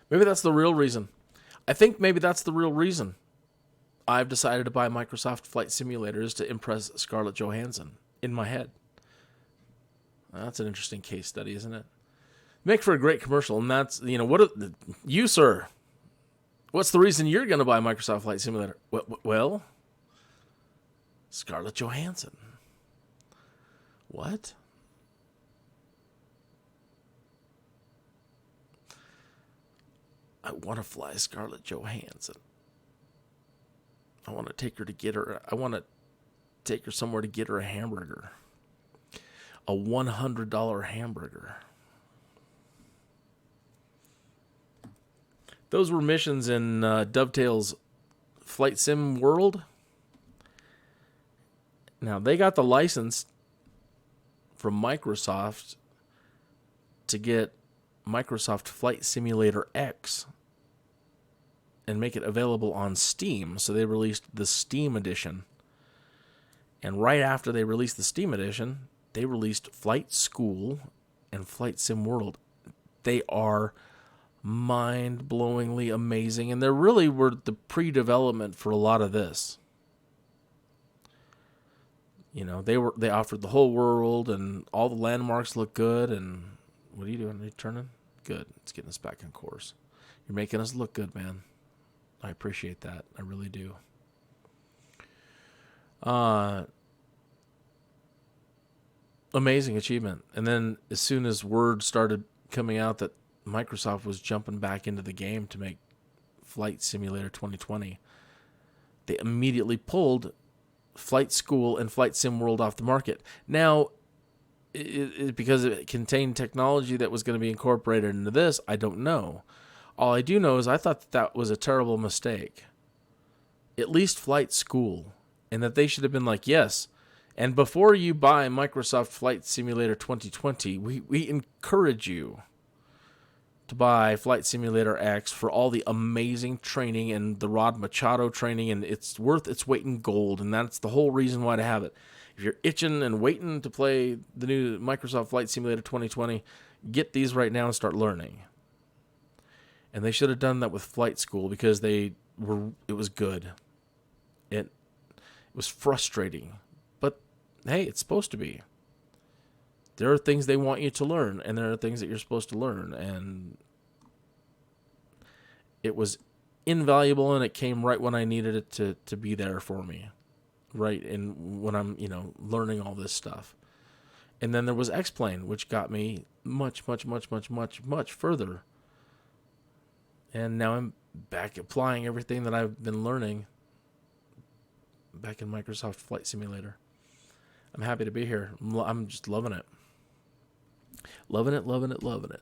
Maybe that's the real reason. I think maybe that's the real reason I've decided to buy Microsoft Flight Simulators to impress Scarlett Johansson in my head. That's an interesting case study, isn't it? Make for a great commercial, and that's, you, sir, what's the reason you're going to buy Microsoft Flight Simulator? Well, Scarlett Johansson. What? I want to fly Scarlett Johansson. I want to take her to get her. I want to take her somewhere to get her a hamburger. A $100 hamburger. Those were missions in Dovetail's Flight Sim World. Now, they got the license from Microsoft to get Microsoft Flight Simulator X and make it available on Steam. So they released the Steam edition. And right after they released the Steam edition, they released Flight School and Flight Sim World. They are mind-blowingly amazing, and they really were the pre-development for a lot of this. They offered the whole world, and all the landmarks look good. And what are you doing? Are you turning? Good. It's getting us back on course. You're making us look good, man. I appreciate that. I really do. Amazing achievement. And then as soon as word started coming out that Microsoft was jumping back into the game to make Flight Simulator 2020, they immediately pulled Flight School and Flight Sim World off the market. Now, because it contained technology that was going to be incorporated into this, I don't know. All I do know is I thought that was a terrible mistake. At least Flight School. And that they should have been like, yes. And before you buy Microsoft Flight Simulator 2020, we encourage you to buy Flight Simulator X for all the amazing training and the Rod Machado training, and it's worth its weight in gold, and that's the whole reason why to have it. If you're itching and waiting to play the new Microsoft Flight Simulator 2020, get these right now and start learning. And they should have done that with Flight School because it was good. It was frustrating. But, hey, it's supposed to be. There are things they want you to learn, and there are things that you're supposed to learn. And it was invaluable, and it came right when I needed it to be there for me. Right, and when I'm, learning all this stuff. And then there was X-Plane, which got me much, much, much, much, much, much further. And now I'm back applying everything that I've been learning back in Microsoft Flight Simulator. I'm happy to be here. I'm just loving it. Loving it, loving it, loving it.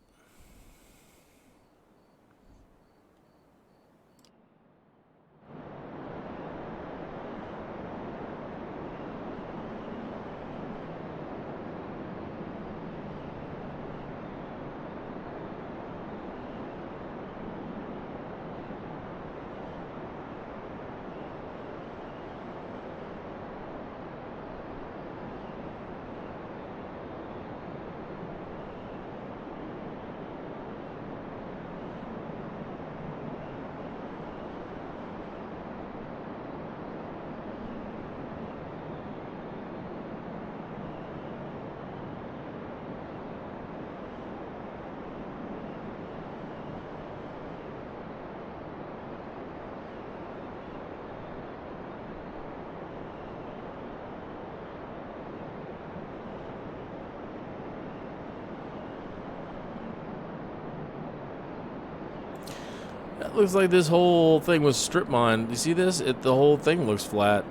It looks like this whole thing was strip mined. You see this? The whole thing looks flat.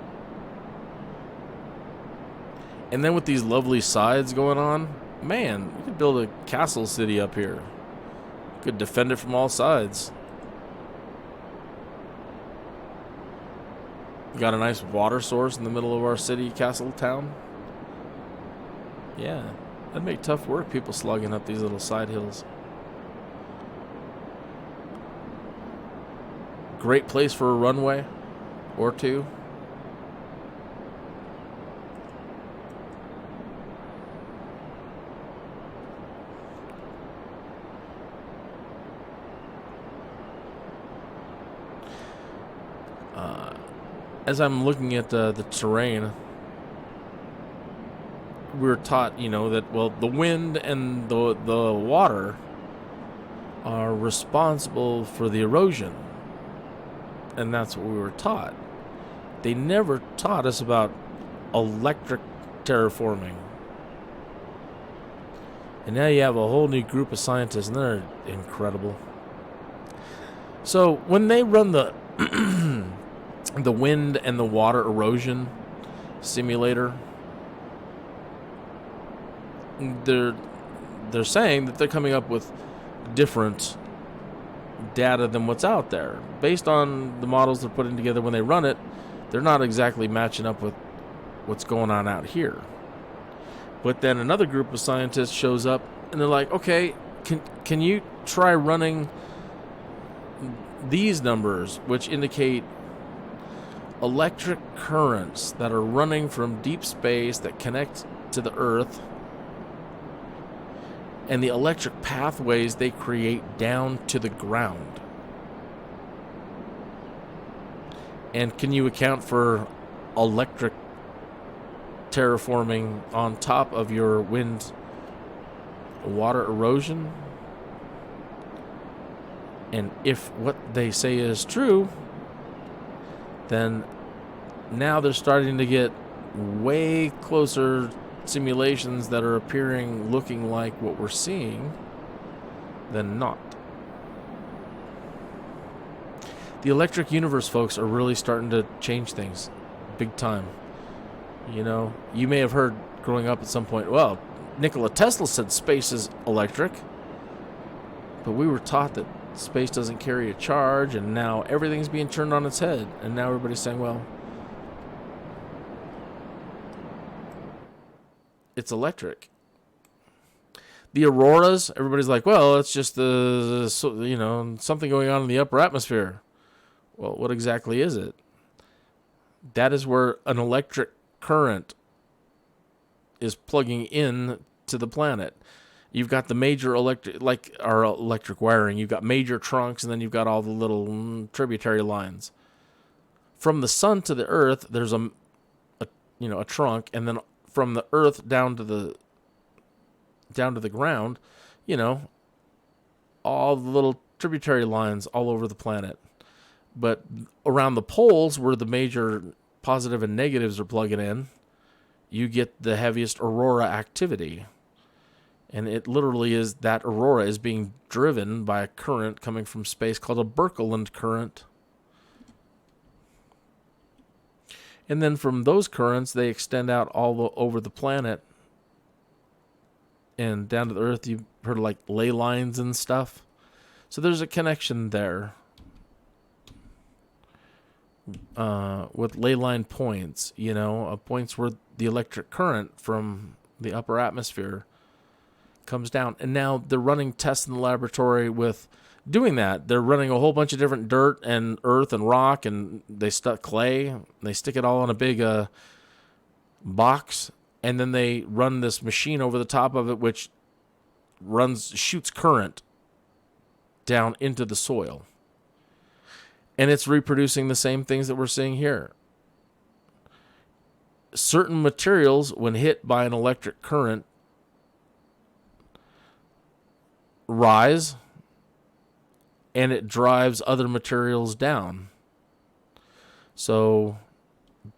And then with these lovely sides going on, man, we could build a castle city up here. Could defend it from all sides. Got a nice water source in the middle of our city castle town. Yeah, that'd make tough work, people slugging up these little side hills. Great place for a runway or two. as I'm looking at the terrain, we're taught, that, well, the wind and the water are responsible for the erosion. And that's what we were taught. They never taught us about electric terraforming. And now you have a whole new group of scientists, and they're incredible. So when they run the the wind and the water erosion simulator, they're saying that they're coming up with different data than what's out there. Based on the models they're putting together when they run it, they're not exactly matching up with what's going on out here. But then another group of scientists shows up, and they're like, okay, can you try running these numbers, which indicate electric currents that are running from deep space that connect to the Earth, and the electric pathways they create down to the ground? And can you account for electric terraforming on top of your wind water erosion? And if what they say is true, then now they're starting to get way closer simulations that are appearing looking like what we're seeing than not. The electric universe folks are really starting to change things big time. You may have heard growing up at some point, well, Nikola Tesla said space is electric, but we were taught that space doesn't carry a charge, and now everything's being turned on its head, and now everybody's saying, well, it's electric. The auroras, everybody's like, well, it's just something going on in the upper atmosphere. Well, what exactly is it? That is where an electric current is plugging in to the planet. You've got the major electric wiring. You've got major trunks, and then you've got all the little tributary lines. From the sun to the Earth, there's a trunk, and then from the Earth down to the ground, all the little tributary lines all over the planet. But around the poles, where the major positive and negatives are plugging in, you get the heaviest aurora activity. And it literally is, that aurora is being driven by a current coming from space called a Birkeland current. And then from those currents, they extend out over the planet and down to the Earth. You've heard of like ley lines and stuff. So there's a connection there with ley line points, points where the electric current from the upper atmosphere comes down. And now they're running tests in the laboratory with doing that. They're running a whole bunch of different dirt and earth and rock, and they stuck clay, and they stick it all in a big box, and then they run this machine over the top of it, which shoots current down into the soil. And it's reproducing the same things that we're seeing here. Certain materials, when hit by an electric current, rise, and it drives other materials down. So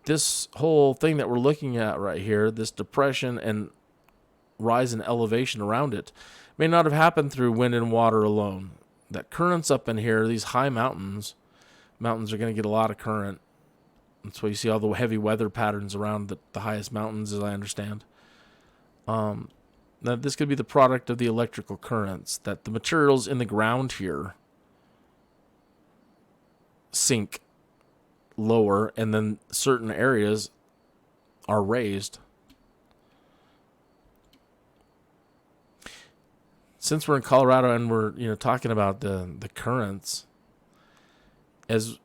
this whole thing that we're looking at right here, this depression and rise in elevation around it, may not have happened through wind and water alone. That currents up in here, these high mountains are going to get a lot of current. That's why you see all the heavy weather patterns around the highest mountains, as I understand. Now, this could be the product of the electrical currents, that the materials in the ground here sink lower, and then certain areas are raised. Since we're in Colorado and we're talking about the currents, as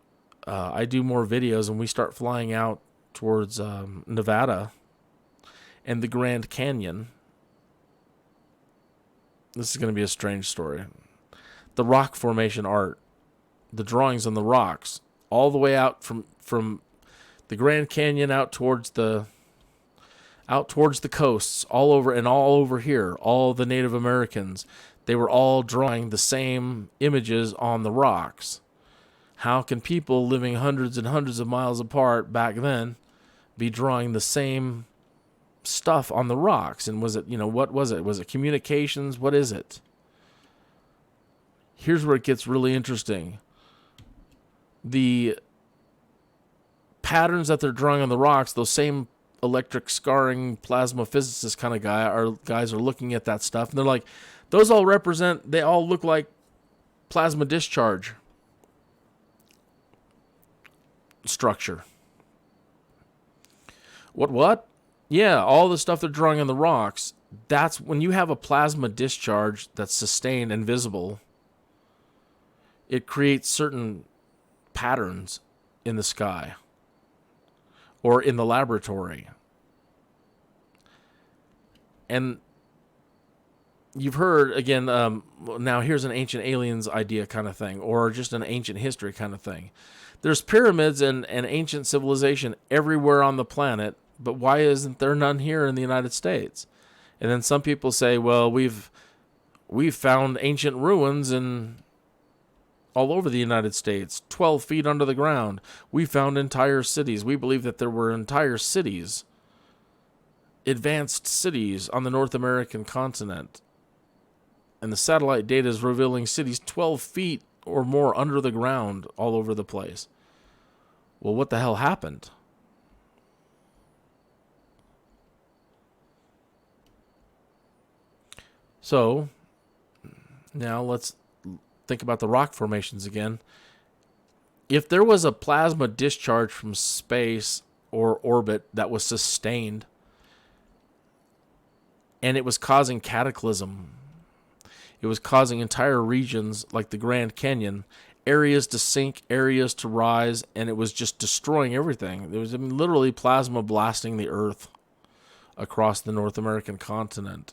I do more videos and we start flying out towards Nevada and the Grand Canyon, this is going to be a strange story. The rock formation art, the drawings on the rocks, all the way out from The Grand Canyon out towards the coasts, all over here, all the Native Americans, they were all drawing the same images on the rocks. How can people living hundreds and hundreds of miles apart back then be drawing the same stuff on the rocks? And was it, what was it? Was it communications? What is it? Here's where it gets really interesting. The patterns that they're drawing on the rocks, those same electric scarring plasma physicist kind of guys are looking at that stuff, and they're like, they all look like plasma discharge structure. What? Yeah, all the stuff they're drawing on the rocks, that's when you have a plasma discharge that's sustained and visible, it creates certain patterns in the sky or in the laboratory. And you've heard, again, now here's an ancient aliens idea kind of thing, or just an ancient history kind of thing. There's pyramids and ancient civilization everywhere on the planet, but why isn't there none here in the United States? And then some people say, well, we've found ancient ruins all over the United States, 12 feet under the ground. We found entire cities. We believe that there were entire cities, advanced cities on the North American continent. And the satellite data is revealing cities 12 feet or more under the ground all over the place. Well, what the hell happened? So, now let's think about the rock formations again. If there was a plasma discharge from space or orbit that was sustained, and it was causing cataclysm, it was causing entire regions like the Grand Canyon, areas to sink, areas to rise, and it was just destroying everything. There was literally plasma blasting the earth across the North American continent.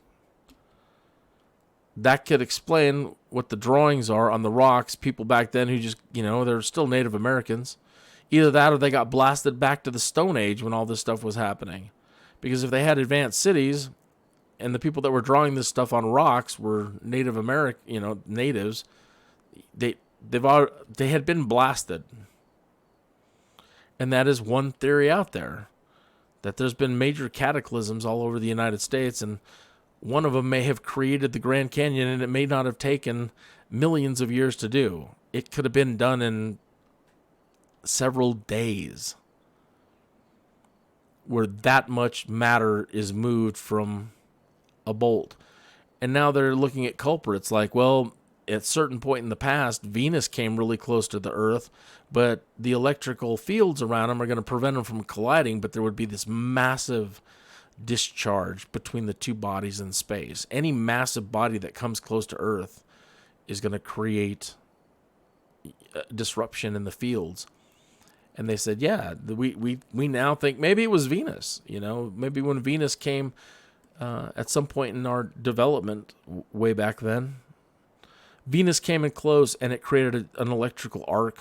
That could explain what the drawings are on the rocks. People back then who just, they're still Native Americans. Either that or they got blasted back to the Stone Age when all this stuff was happening. Because if they had advanced cities and the people that were drawing this stuff on rocks were Native American, natives, they had been blasted. And that is one theory out there, that there's been major cataclysms all over the United States, and one of them may have created the Grand Canyon, and it may not have taken millions of years to do. It could have been done in several days, where that much matter is moved from a bolt. And now they're looking at culprits like, well, at a certain point in the past, Venus came really close to the Earth, but the electrical fields around them are going to prevent them from colliding, but there would be this massive discharge between the two bodies in space. Any massive body that comes close to Earth is going to create disruption in the fields. And they said, yeah, we now think maybe it was Venus. Maybe when Venus came at some point in our development way back then, Venus came in close and it created an electrical arc.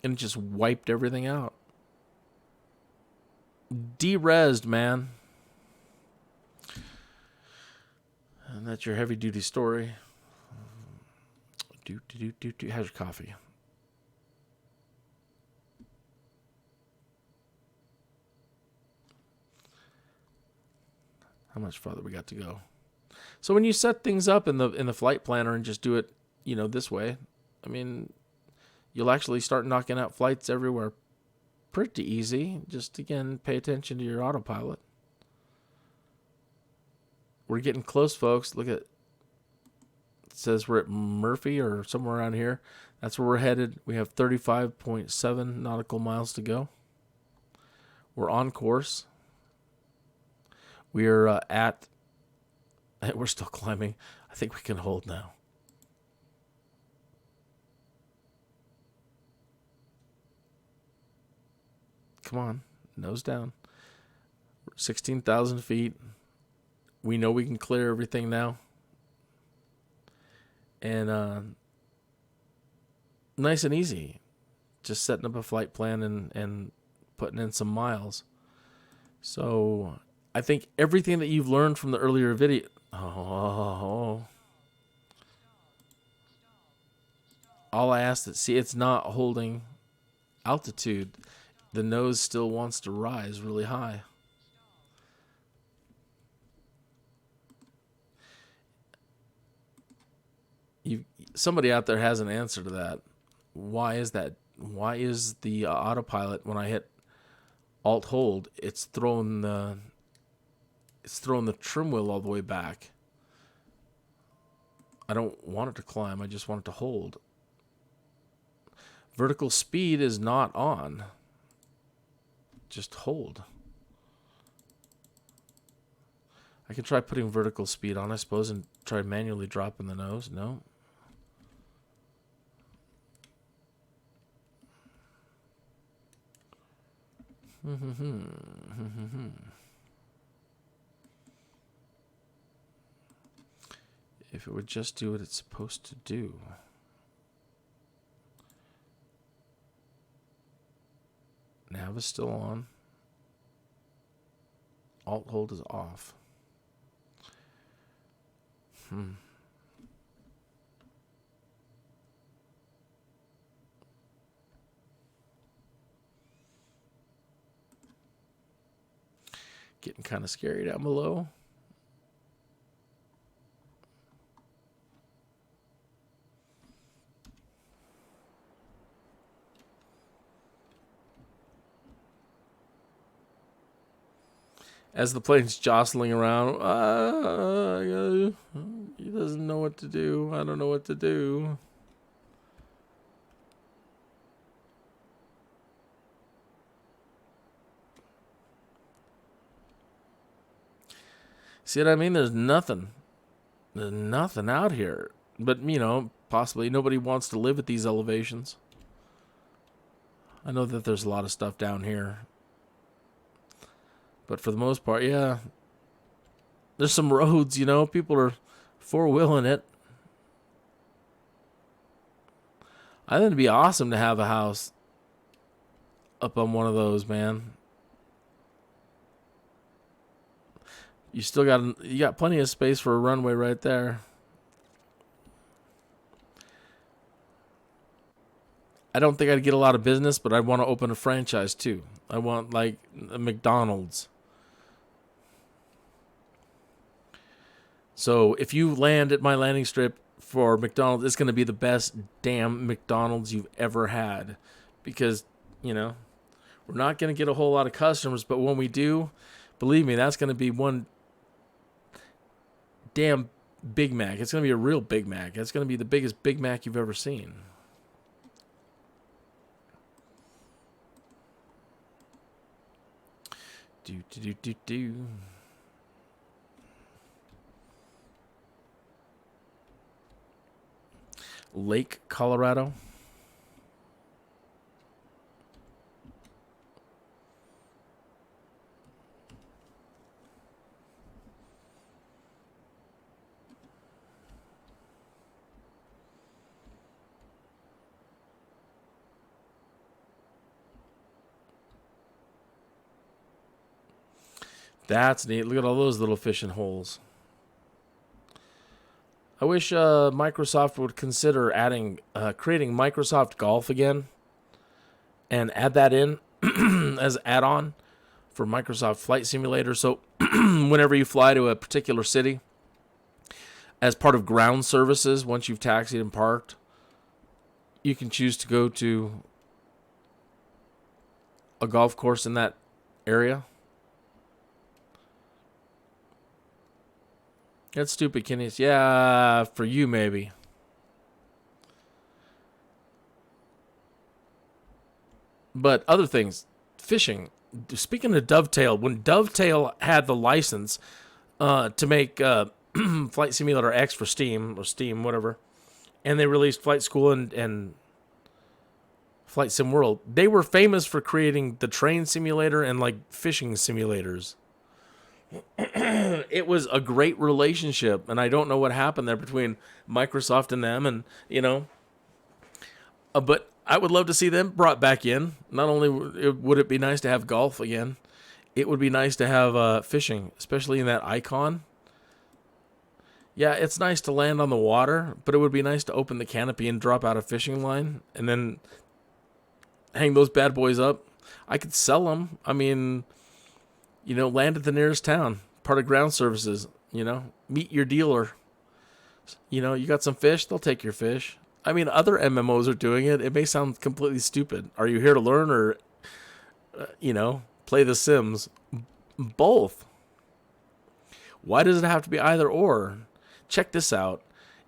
And it just wiped everything out. De-resed, man. And that's your heavy-duty story. How's your coffee? How much farther we got to go? So when you set things up in the flight planner and just do it, this way, you'll actually start knocking out flights everywhere pretty easy. Just, again, pay attention to your autopilot. We're getting close, folks. Look at, it says we're at Murphy or somewhere around here. That's where we're headed. We have 35.7 nautical miles to go. We're on course. We're we're still climbing. I think we can hold now. Come on, nose down. 16,000 feet. We know we can clear everything now. And nice and easy. just setting up a flight plan and putting in some miles. So I think everything that you've learned from the earlier video. All I asked is, see, it's not holding altitude. The nose still wants to rise really high. Somebody out there has an answer to that. Why is that? Why is the autopilot, when I hit Alt hold, it's throwing the trim wheel all the way back? I don't want it to climb. I just want it to hold. Vertical speed is not on. Just hold. I could try putting vertical speed on, I suppose, and try manually dropping the nose. No. If it would just do what it's supposed to do. Nav is still on. Alt hold is off. Getting kind of scary down below. As the plane's jostling around, he doesn't know what to do. I don't know what to do. See what I mean? There's nothing. There's nothing out here. But, you know, possibly nobody wants to live at these elevations. I know that there's a lot of stuff down here. But for the most part, yeah. There's some roads, you know. People are four-wheeling it. I think it'd be awesome to have a house up on one of those, man. You got plenty of space for a runway right there. I don't think I'd get a lot of business, but I'd want to open a franchise too. I want like a McDonald's. So if you land at my landing strip for McDonald's, it's going to be the best damn McDonald's you've ever had. Because, you know, we're not going to get a whole lot of customers, but when we do, believe me, that's going to be one damn Big Mac. It's going to be a real Big Mac. It's going to be the biggest Big Mac you've ever seen. Do. Lake, Colorado. That's neat. Look at all those little fishing holes. I wish Microsoft would consider creating Microsoft Golf again and add that in as add-on for Microsoft Flight Simulator. So whenever you fly to a particular city, as part of ground services, once you've taxied and parked, you can choose to go to a golf course in that area. That's stupid, Kinneas. Yeah, for you, maybe. But other things, fishing. Speaking of Dovetail, when Dovetail had the license to make Flight Simulator X for Steam, or Steam, whatever, and they released Flight School and Flight Sim World, they were famous for creating the train simulator and, like, fishing simulators. It was a great relationship, and I don't know what happened there between Microsoft and them, and, you know. But I would love to see them brought back in. Not only would it be nice to have golf again, it would be nice to have fishing, especially in that icon. Yeah, it's nice to land on the water, but it would be nice to open the canopy and drop out a fishing line and then hang those bad boys up. I could sell them. I mean, land at the nearest town. Part of ground services, meet your dealer. You got some fish, they'll take your fish. I mean, other MMOs are doing it. It may sound completely stupid. Are you here to learn or, play The Sims? Both. Why does it have to be either or? Check this out.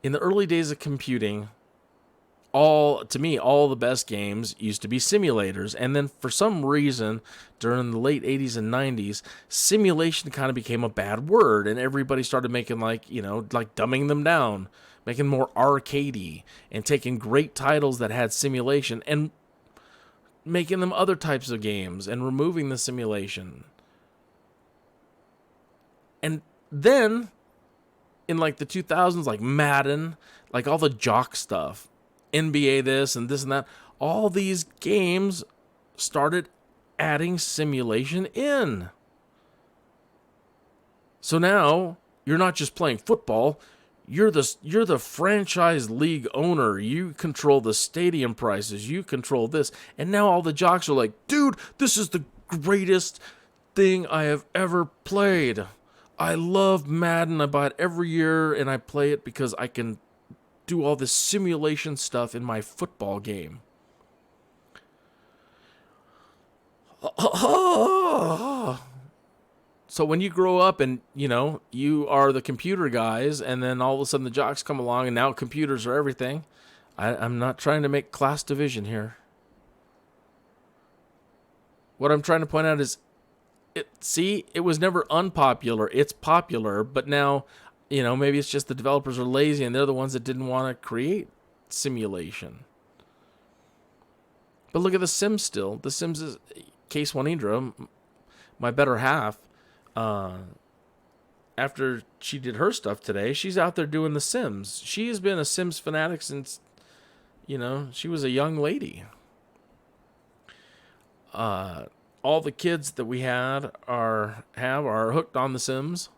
In the early days of computing, all the best games used to be simulators. And then for some reason, during the late 80s and 90s, simulation kind of became a bad word. And everybody started making like dumbing them down, making more arcadey, and taking great titles that had simulation and making them other types of games and removing the simulation. And then in like the 2000s, like Madden, like all the jock stuff, NBA this and that, all these games started adding simulation in. So now you're not just playing football, you're the franchise league owner. You control the stadium prices, you control this. And now all the jocks are like, dude, this is the greatest thing I have ever played. I love Madden. I buy it every year and I play it because I can do all this simulation stuff in my football game. So when you grow up and, you are the computer guys, and then all of a sudden the jocks come along and now computers are everything. I'm not trying to make class division here. What I'm trying to point out is, it was never unpopular. It's popular, but now, maybe it's just the developers are lazy and they're the ones that didn't want to create simulation. But look at The Sims still. The Sims is Case Juanindra, my better half. After she did her stuff today, she's out there doing The Sims. She has been a Sims fanatic since, she was a young lady. All the kids that we are hooked on The Sims.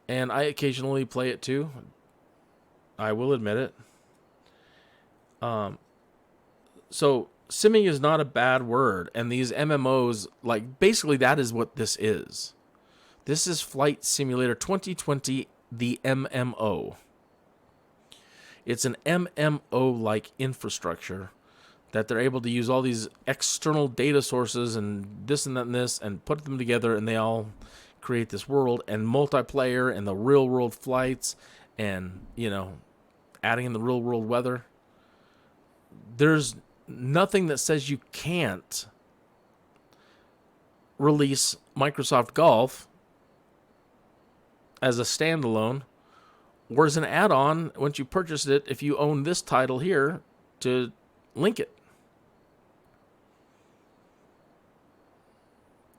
And I occasionally play it too. I will admit it. So simming is not a bad word. And these MMOs, basically that is what this is. This is Flight Simulator 2020, the MMO. It's an MMO-like infrastructure that they're able to use all these external data sources and this and that and this and put them together, and they all create this world and multiplayer and the real world flights and, adding in the real world weather. There's nothing that says you can't release Microsoft Golf as a standalone or as an add-on once you purchase it if you own this title here to link it.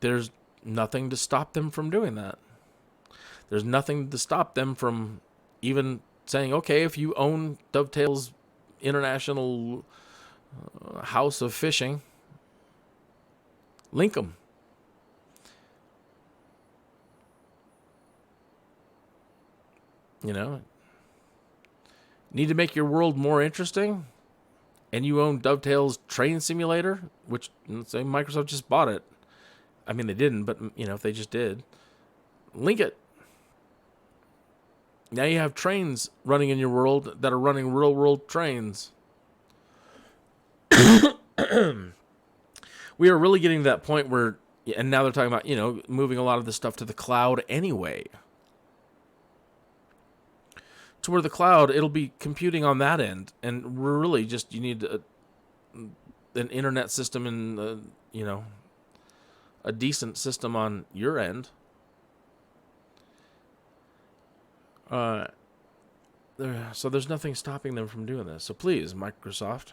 There's nothing to stop them from doing that. There's nothing to stop them from even saying, okay, if you own Dovetail's International House of Fishing, link them. Need to make your world more interesting? And you own Dovetail's Train Simulator, which, let's say Microsoft just bought it. I mean, they didn't, but, if they just did, link it. Now you have trains running in your world that are running real world trains. We are really getting to that point where, and now they're talking about, moving a lot of this stuff to the cloud anyway. To where the cloud, it'll be computing on that end. And really just, you need an internet system and, a decent system on your end. So there's nothing stopping them from doing this. So please, Microsoft,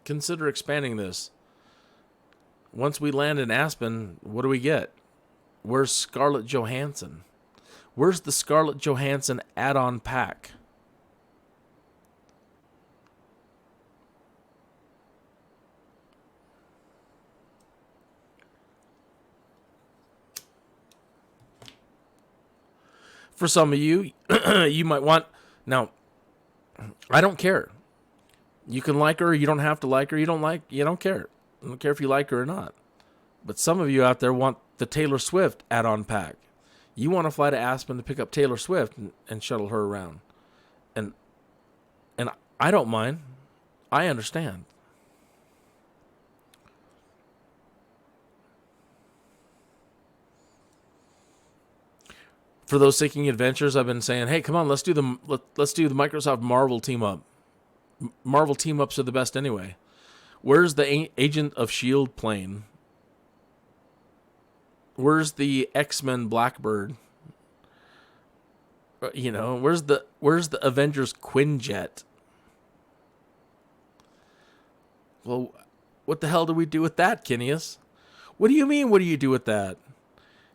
consider expanding this. Once we land in Aspen, what do we get? Where's Scarlet Johansson? Where's the Scarlet Johansson add-on pack? For some of you, you might want... Now, I don't care. You can like her, you don't have to like her, you don't care. I don't care if you like her or not. But some of you out there want the Taylor Swift add-on pack. You want to fly to Aspen to pick up Taylor Swift and shuttle her around. And I don't mind. I understand. For those seeking adventures, I've been saying, hey, come on, let's do the Microsoft Marvel team up. Marvel team ups are the best anyway. Where's the Agent of S.H.I.E.L.D. plane? Where's the X-Men Blackbird? Where's the Avengers Quinjet? Well, what the hell do we do with that, Kinneas? What do you mean, what do you do with that?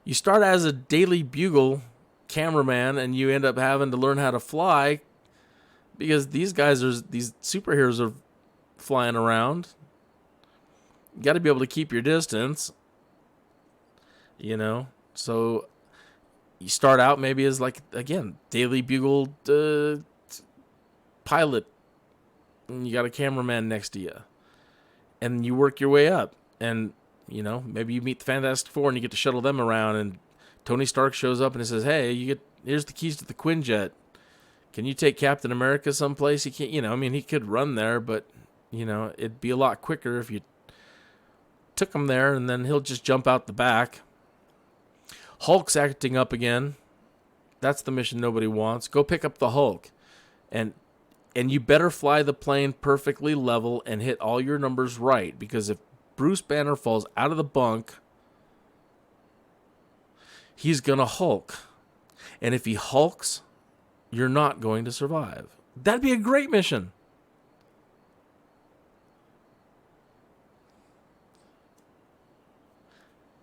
You start as a Daily Bugle cameraman and you end up having to learn how to fly because these superheroes are flying around. You got to be able to keep your distance. So you start out maybe as Daily Bugle pilot, and you got a cameraman next to you, and you work your way up, and maybe you meet the Fantastic Four and you get to shuttle them around, and Tony Stark shows up and he says, hey, here's the keys to the Quinjet. Can you take Captain America someplace? He can't, he could run there, but it'd be a lot quicker if you took him there, and then he'll just jump out the back. Hulk's acting up again. That's the mission nobody wants. Go pick up the Hulk. And you better fly the plane perfectly level and hit all your numbers right, because if Bruce Banner falls out of the bunk, he's going to Hulk. And if he hulks, you're not going to survive. That'd be a great mission.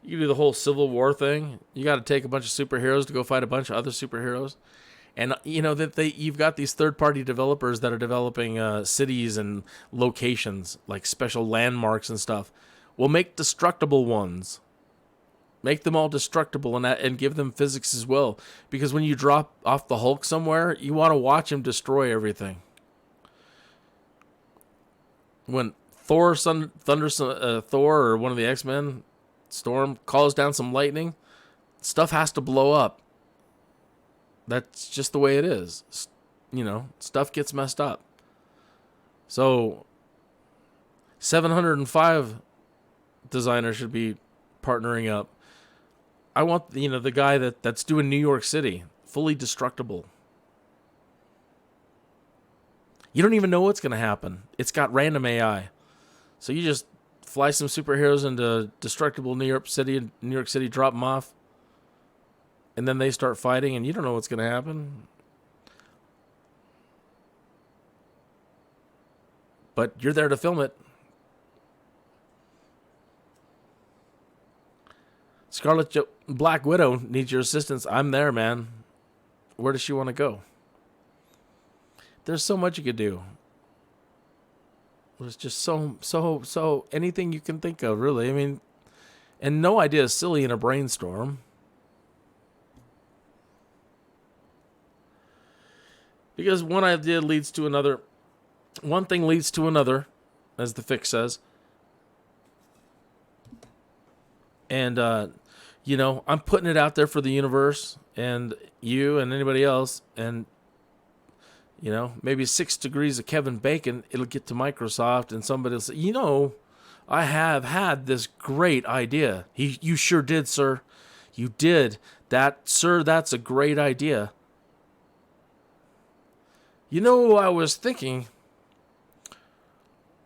You do the whole Civil War thing. You got to take a bunch of superheroes to go fight a bunch of other superheroes. And you've got these third-party developers that are developing cities and locations, like special landmarks and stuff. Well, make destructible ones. Make them all destructible and give them physics as well. Because when you drop off the Hulk somewhere, you want to watch him destroy everything. When Thor or one of the X-Men, Storm, calls down some lightning, stuff has to blow up. That's just the way it is. Stuff gets messed up. So 705 designers should be partnering up. I want the guy that's doing New York City, fully destructible. You don't even know what's going to happen. It's got random AI. So you just fly some superheroes into destructible New York City, drop them off, and then they start fighting, and you don't know what's going to happen. But you're there to film it. Black Widow needs your assistance. I'm there, man. Where does she want to go? There's so much you could do. There's just so anything you can think of, really. I mean, and no idea is silly in a brainstorm. Because one idea leads to another. One thing leads to another, as the fix says. And, I'm putting it out there for the universe and you and anybody else. And, maybe 6 degrees of Kevin Bacon, it'll get to Microsoft and somebody will say, I have had this great idea. You sure did, sir. You did. Sir, that's a great idea. I was thinking,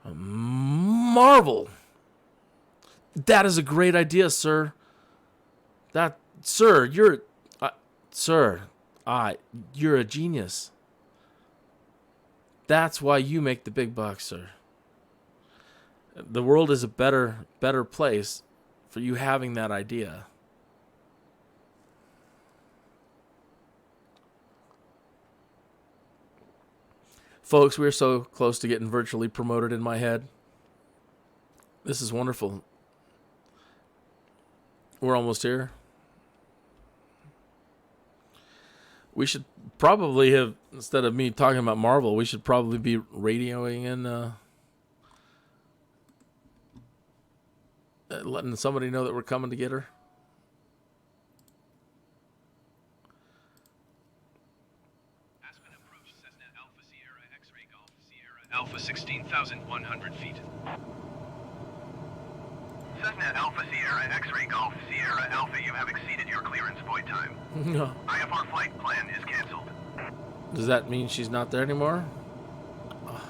Marvel. That is a great idea, sir. You're a genius. That's why you make the big bucks, sir. The world is a better place for you having that idea. Folks, we're so close to getting virtually promoted in my head. This is wonderful. We're almost here. We should probably have, instead of me talking about Marvel, we should probably be radioing in, letting somebody know that we're coming to get her. Aspen approach Cessna Alpha Sierra X-ray Golf Sierra Alpha 16,100 feet. Cessna Alpha Sierra X-ray Golf Sierra Alpha, you have exceeded your clearance void time. No. IFR flight plan is canceled. Does that mean she's not there anymore? Oh,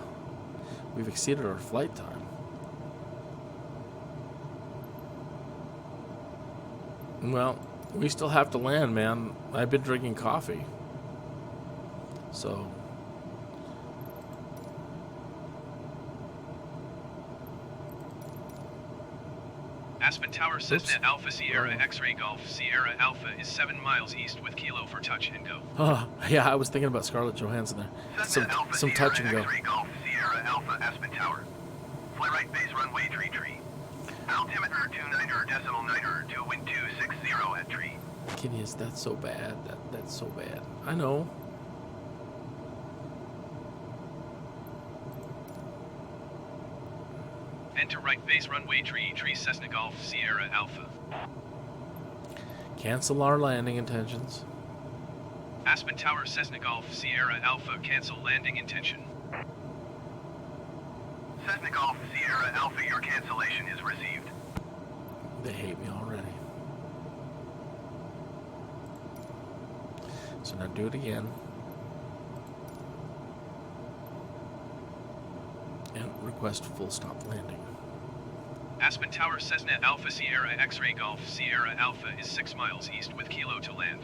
we've exceeded our flight time. Well, we still have to land, man. I've been drinking coffee. So... Aspen Tower Cessna Alpha Sierra X-ray Golf Sierra Alpha is 7 miles east with Kilo for touch and go. Oh, yeah, I was thinking about Scarlet Johansson there. Some touch and go. X-ray Golf Sierra Alpha Aspen Tower. Fly right base runway tree. Altimeter 29.9 to wind 260 at tree. Kinneas, that's so bad. That's so bad. I know. Enter right base runway tree Cessna Golf Sierra Alpha. Cancel our landing intentions. Aspen Tower Cessna Golf Sierra Alpha, cancel landing intention. Cessna Golf Sierra Alpha, your cancellation is received. They hate me already. So now do it again. And request full stop landing. Aspen Tower Cessna Alpha Sierra X-ray Golf Sierra Alpha is 6 miles east with Kilo to land.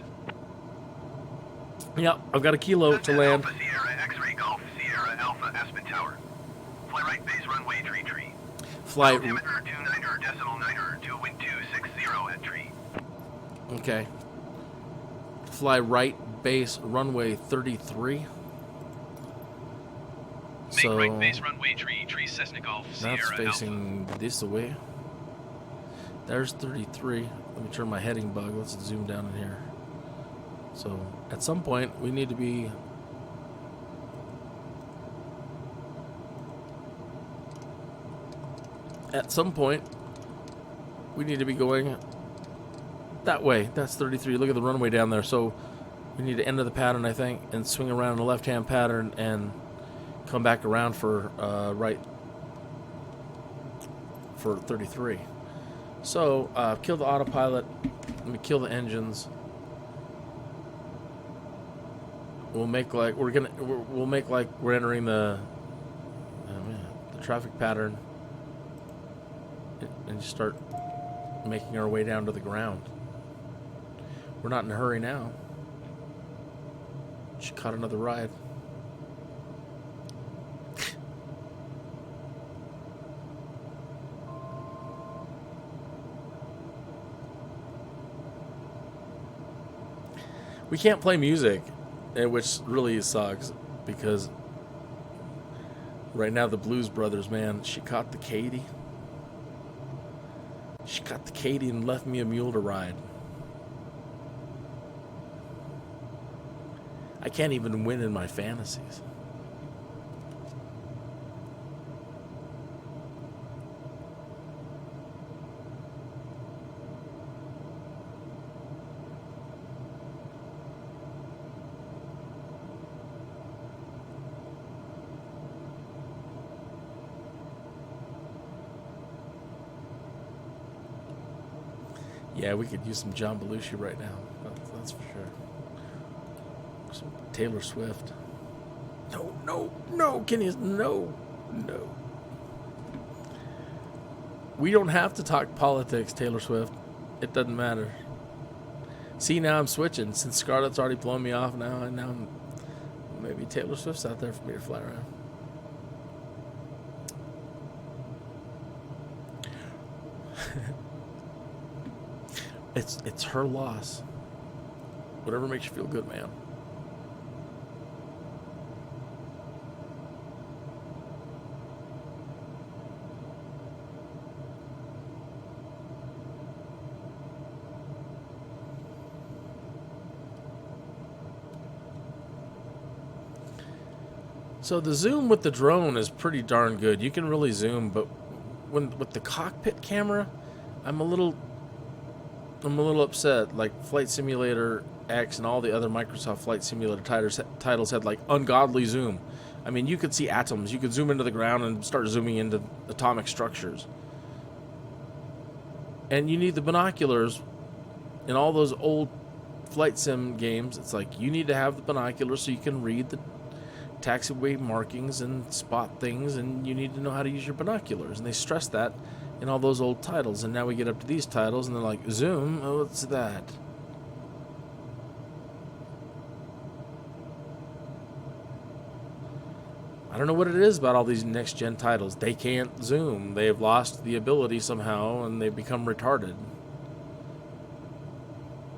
Yeah, I've got a Kilo to land. Alpha Sierra X-ray Golf Sierra Alpha Aspen Tower. Fly right base runway tree. Fly. Altimeter 29.9 to wind 260 at tree. Okay. Fly right base runway 33. Make So right base runway tree Cessna Golf Sierra that's Alpha. facing this way. There's 33. Let me turn my heading bug. Let's zoom down in here. So at some point we need to be going that way. That's 33. Look at the runway down there. So we need to enter the pattern, I think, and swing around the left-hand pattern and come back around for right for 33. So kill the autopilot. Let me kill the engines. We'll make like we're entering the traffic pattern and just start making our way down to the ground. We're not in a hurry now. She caught another ride. We can't play music, which really sucks because right now the Blues Brothers, man, she caught the Katie. She got the Katie and left me a mule to ride. I can't even win in my fantasies. Yeah, we could use some John Belushi right now. That's for sure. Some Taylor Swift. No, Kinneas, no. We don't have to talk politics, Taylor Swift. It doesn't matter. See, now I'm switching. Since Scarlet's already blown me off now, and now maybe Taylor Swift's out there for me to fly around. It's her loss. Whatever makes you feel good, man. So the zoom with the drone is pretty darn good. You can really zoom, but with the cockpit camera, I'm a little upset. Like Flight Simulator X and all the other Microsoft Flight Simulator titles had like ungodly zoom. I mean, you could see atoms. You could zoom into the ground and start zooming into atomic structures. And you need the binoculars in all those old flight sim games. It's like you need to have the binoculars so you can read the taxiway markings and spot things, and you need to know how to use your binoculars. And they stress that in all those old titles. And now we get up to these titles, and they're like, zoom? Oh, what's that? I don't know what it is about all these next-gen titles. They can't zoom. They've lost the ability somehow, and they've become retarded.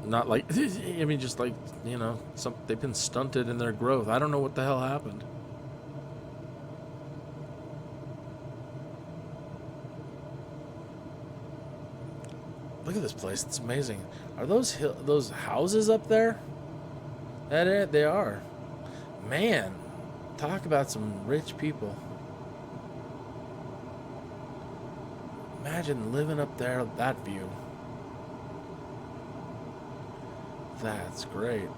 Not like, I mean, just like, you know, they've been stunted in their growth. I don't know what the hell happened. Look at this place. It's amazing. Are those houses up there? They are. Man, talk about some rich people. Imagine living up there, that view. That's great.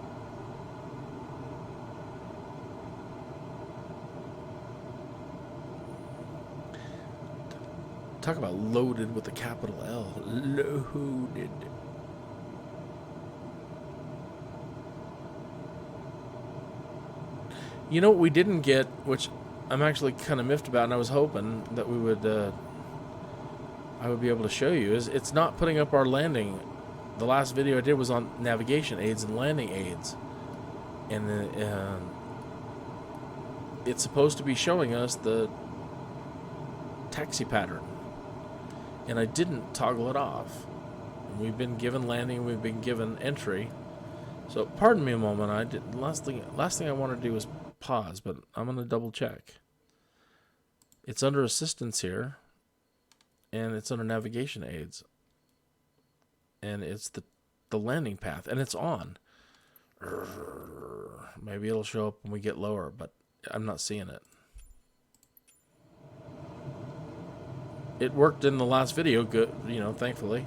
Talk about loaded with a capital L. Loaded. You know what we didn't get, which I'm actually kind of miffed about, and I was hoping that we would, I would be able to show you, is it's not putting up our landing. The last video I did was on navigation aids and landing aids. And it's supposed to be showing us the taxi pattern. And I didn't toggle it off. And we've been given landing, we've been given entry. So pardon me a moment. Last thing I want to do is pause, but I'm going to double check. It's under assistance here. And it's under navigation aids. And it's the landing path, and it's on. Maybe it'll show up when we get lower, but I'm not seeing it. It worked in the last video, good, you know, thankfully.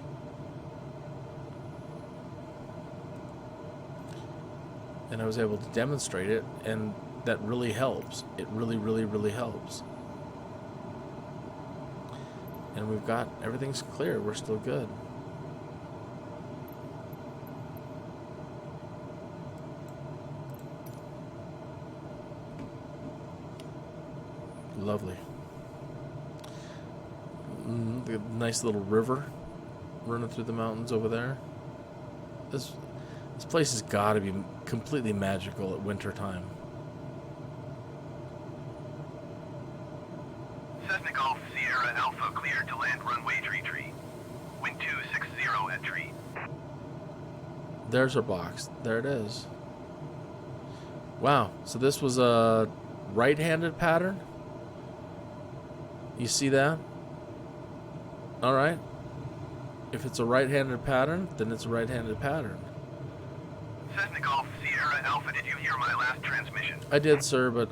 And I was able to demonstrate it, and that really helps. It really, really, really helps. And we've got, everything's clear. We're still good. Lovely. The nice little river running through the mountains over there. This place has got to be completely magical at winter time. Cessna Golf Sierra Alpha cleared to land runway tree. Wind 260 at tree. There's our box. There it is. Wow. So this was a right-handed pattern? You see that? All right. If it's a right-handed pattern, then it's a right-handed pattern. Cessna Golf Sierra Alpha, did you hear my last transmission? I did, sir, but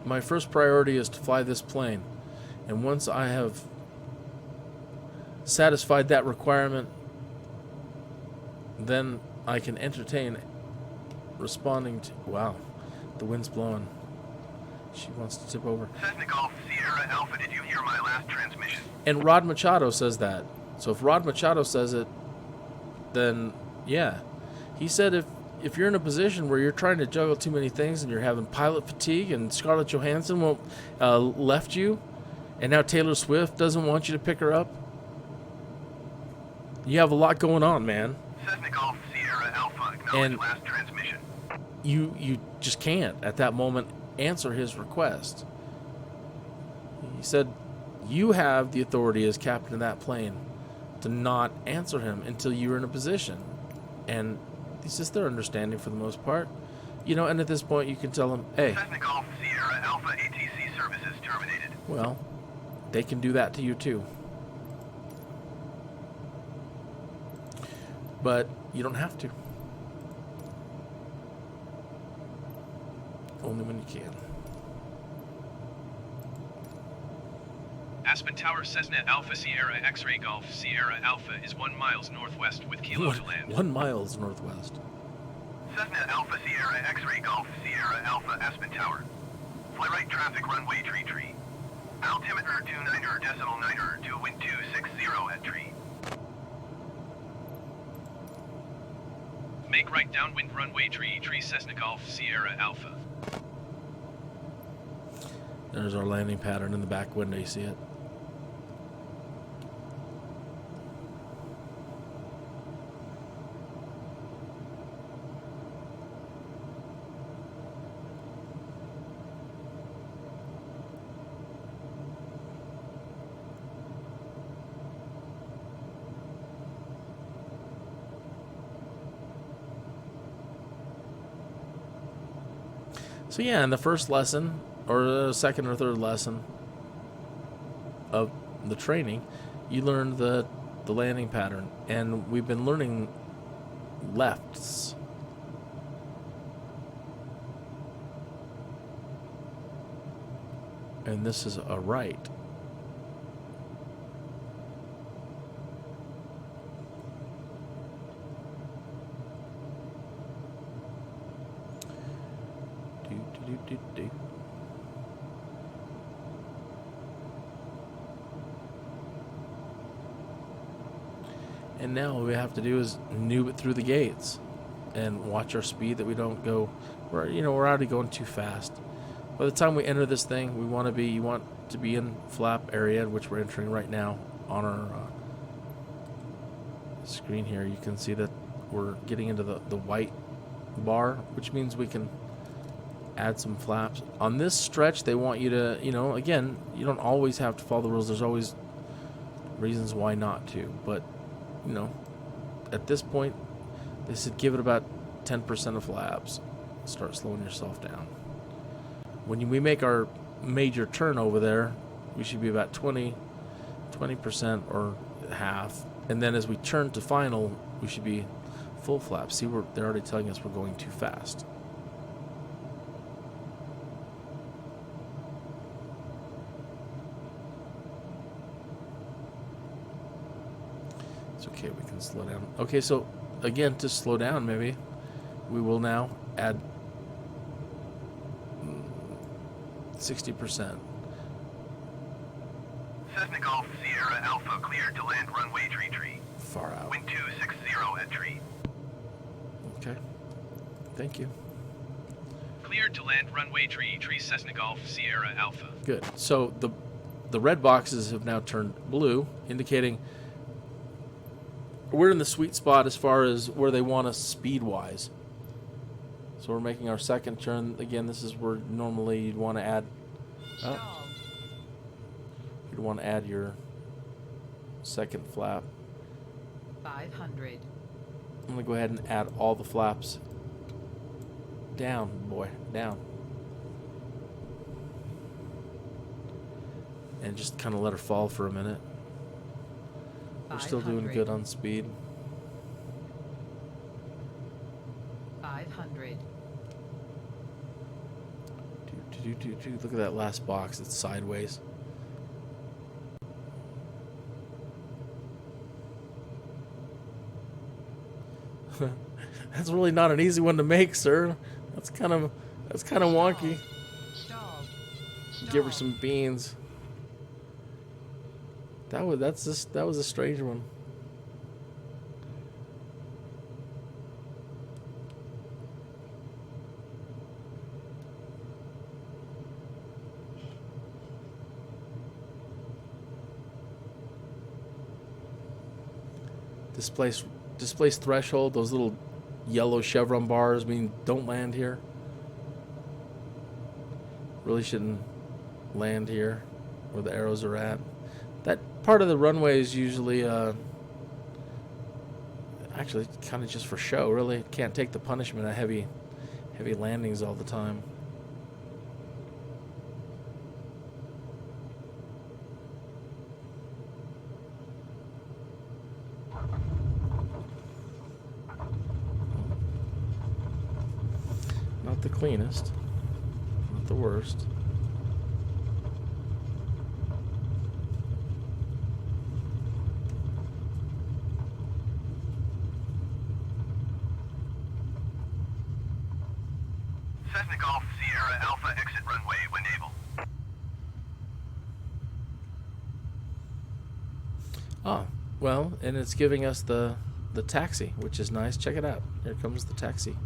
my first priority is to fly this plane. And once I have satisfied that requirement, then I can entertain responding to... Wow, the wind's blowing. She wants to tip over. Cessna Golf Sierra Alpha, did you hear my last transmission? And Rod Machado says that. So if Rod Machado says it, then yeah. He said if you're in a position where you're trying to juggle too many things and you're having pilot fatigue and Scarlet Johansson won't left you, and now Taylor Swift doesn't want you to pick her up, you have a lot going on, man. Cessna Golf Sierra Alpha, acknowledge last transmission. You just can't at that moment answer his request. He said you have the authority as captain of that plane to not answer him until you're in a position. And it's just their understanding for the most part. You know, and at this point you can tell them, hey, Cessna Golf Sierra Alpha ATC services terminated. Well, they can do that to you too. But you don't have to. Only when you can. Aspen Tower, Cessna Alpha Sierra X-Ray Golf Sierra Alpha is 1 miles northwest with Kilo to land. 1 miles northwest. Cessna Alpha Sierra X-Ray Golf Sierra Alpha Aspen Tower. Fly right traffic runway tree. Altimeter 29 decimal 9 to wind 260 at tree. Make right downwind runway tree Cessna Golf Sierra Alpha. There's our landing pattern in the back window, you see it? So yeah, in the first lesson, or the second or third lesson of the training, you learned the landing pattern, and we've been learning lefts. And this is a right. Do. And now what we have to do is noob it through the gates and watch our speed that we don't go. We're already going too fast. By the time we enter this thing, you want to be in flap area, which we're entering right now on our screen here. You can see that we're getting into the white bar, which means we can add some flaps. On this stretch, they want you to, again, you don't always have to follow the rules. There's always reasons why not to. But, at this point, they said give it about 10% of flaps. Start slowing yourself down. When we make our major turn over there, we should be about 20% or half. And then as we turn to final, we should be full flaps. See, they're already telling us we're going too fast. Okay, we can slow down. Okay, so again, to slow down, maybe we will now add 60%. Cessna Golf Sierra Alpha cleared to land runway tree. Far out. Wind 260 at tree. Okay. Thank you. Cleared to land runway tree Cessna Golf Sierra Alpha. Good. So the red boxes have now turned blue, indicating we're in the sweet spot as far as where they want us speed-wise. So we're making our second turn. Again, this is where normally you'd want to add... You'd want to add your second flap. 500. I'm going to go ahead and add all the flaps. Down, boy. Down. And just kind of let her fall for a minute. We're still doing good on speed. 500. Look at that last box. It's sideways. That's really not an easy one to make, sir. That's kind of wonky. Stall. Give her some beans. That was a strange one. Displace threshold. Those little yellow chevron bars mean don't land here. Really shouldn't land here where the arrows are at. That part of the runway is usually actually kind of just for show. Really can't take the punishment of heavy landings all the time. Not the cleanest, not the worst. Cessna Golf Sierra Alpha exit runway when able. Oh, well, and it's giving us the taxi, which is nice. Check it out. Here comes the taxi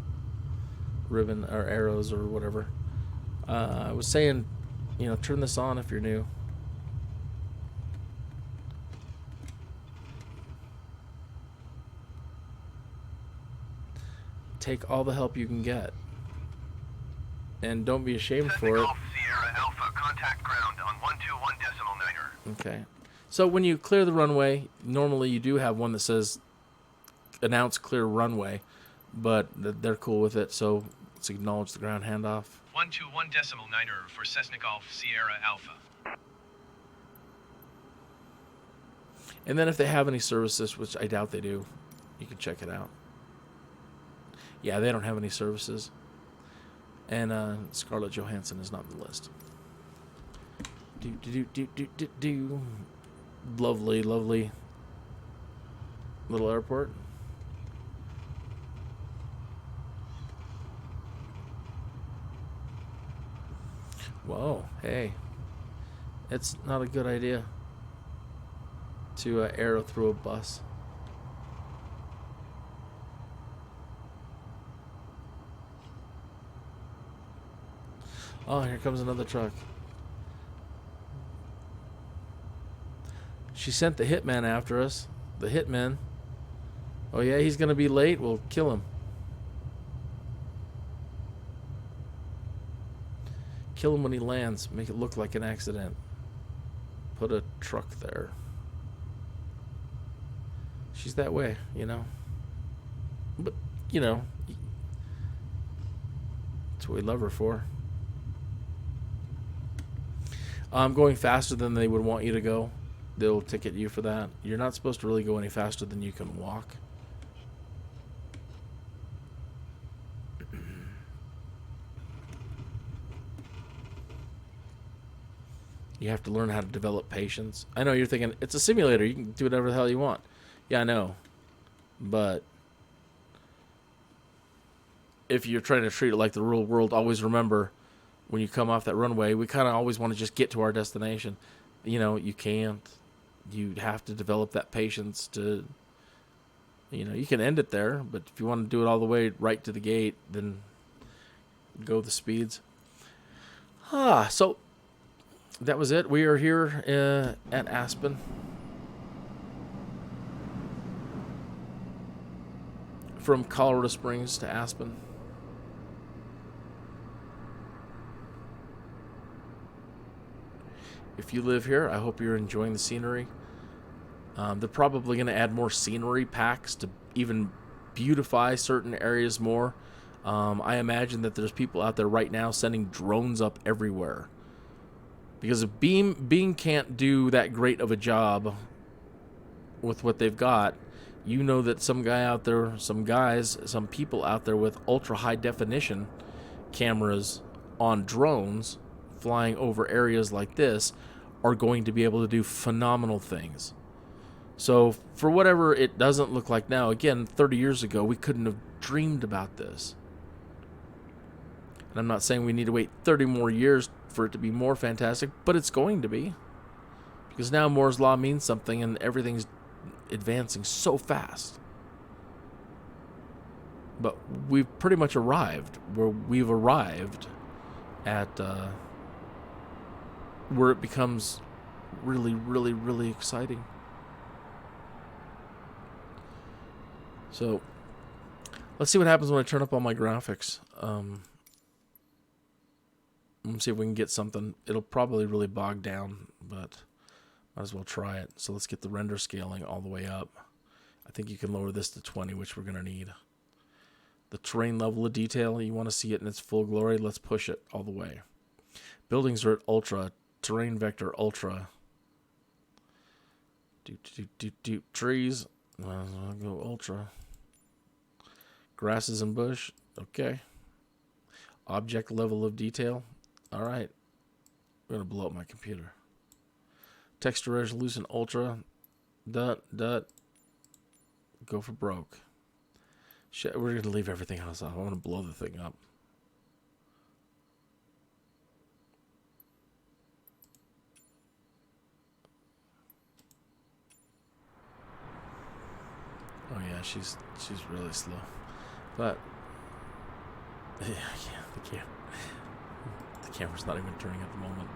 ribbon or arrows or whatever. I was saying, turn this on if you're new. Take all the help you can get. And don't be ashamed Cessna for it. Golf Sierra Alpha contact ground on 121.9er. Okay. So when you clear the runway, normally you do have one that says announce clear runway, but they're cool with it, so let's acknowledge the ground handoff. 121.9er for Cessna Golf Sierra Alpha. And then if they have any services, which I doubt they do, you can check it out. Yeah, they don't have any services. And Scarlet Johansson is not on the list. Do. Lovely, lovely little airport. Whoa, hey. It's not a good idea to arrow through a bus. Oh, here comes another truck. She sent the hitman after us. The hitman. Oh yeah, he's gonna be late. We'll kill him. Kill him when he lands. Make it look like an accident. Put a truck there. She's that way, But, that's what we love her for. I'm going faster than they would want you to go. They'll ticket you for that. You're not supposed to really go any faster than you can walk. You have to learn how to develop patience. I know you're thinking, it's a simulator. You can do whatever the hell you want. Yeah, I know. But if you're trying to treat it like the real world, always remember when you come off that runway, we kind of always want to just get to our destination. You can't. You have to develop that patience to, you can end it there, but if you want to do it all the way right to the gate, then go the speeds. So that was it. We are here at Aspen. From Colorado Springs to Aspen. If you live here, I hope you're enjoying the scenery. They're probably going to add more scenery packs to even beautify certain areas more. I imagine that there's people out there right now sending drones up everywhere. Because if Beam can't do that great of a job with what they've got, that some people out there with ultra high definition cameras on drones flying over areas like this are going to be able to do phenomenal things. So for whatever it doesn't look like now, again, 30 years ago, we couldn't have dreamed about this. And I'm not saying we need to wait 30 more years for it to be more fantastic, but it's going to be. Because now Moore's Law means something and everything's advancing so fast. But we've pretty much arrived where we've arrived at where it becomes really, really, really exciting. So let's see what happens when I turn up all my graphics. Let's see if we can get something. It'll probably really bog down, but might as well try it. So let's get the render scaling all the way up. I think you can lower this to 20, which we're going to need. The terrain level of detail, you want to see it in its full glory. Let's push it all the way. Buildings are at ultra. Terrain vector ultra. Trees. I'll go ultra. Grasses and bush. Okay. Object level of detail. All right. I'm going to blow up my computer. Texture resolution ultra. Dot. Go for broke. Shit, we're going to leave everything else off. I want to blow the thing up. Oh yeah, she's really slow. But yeah, the camera's not even turning at the moment.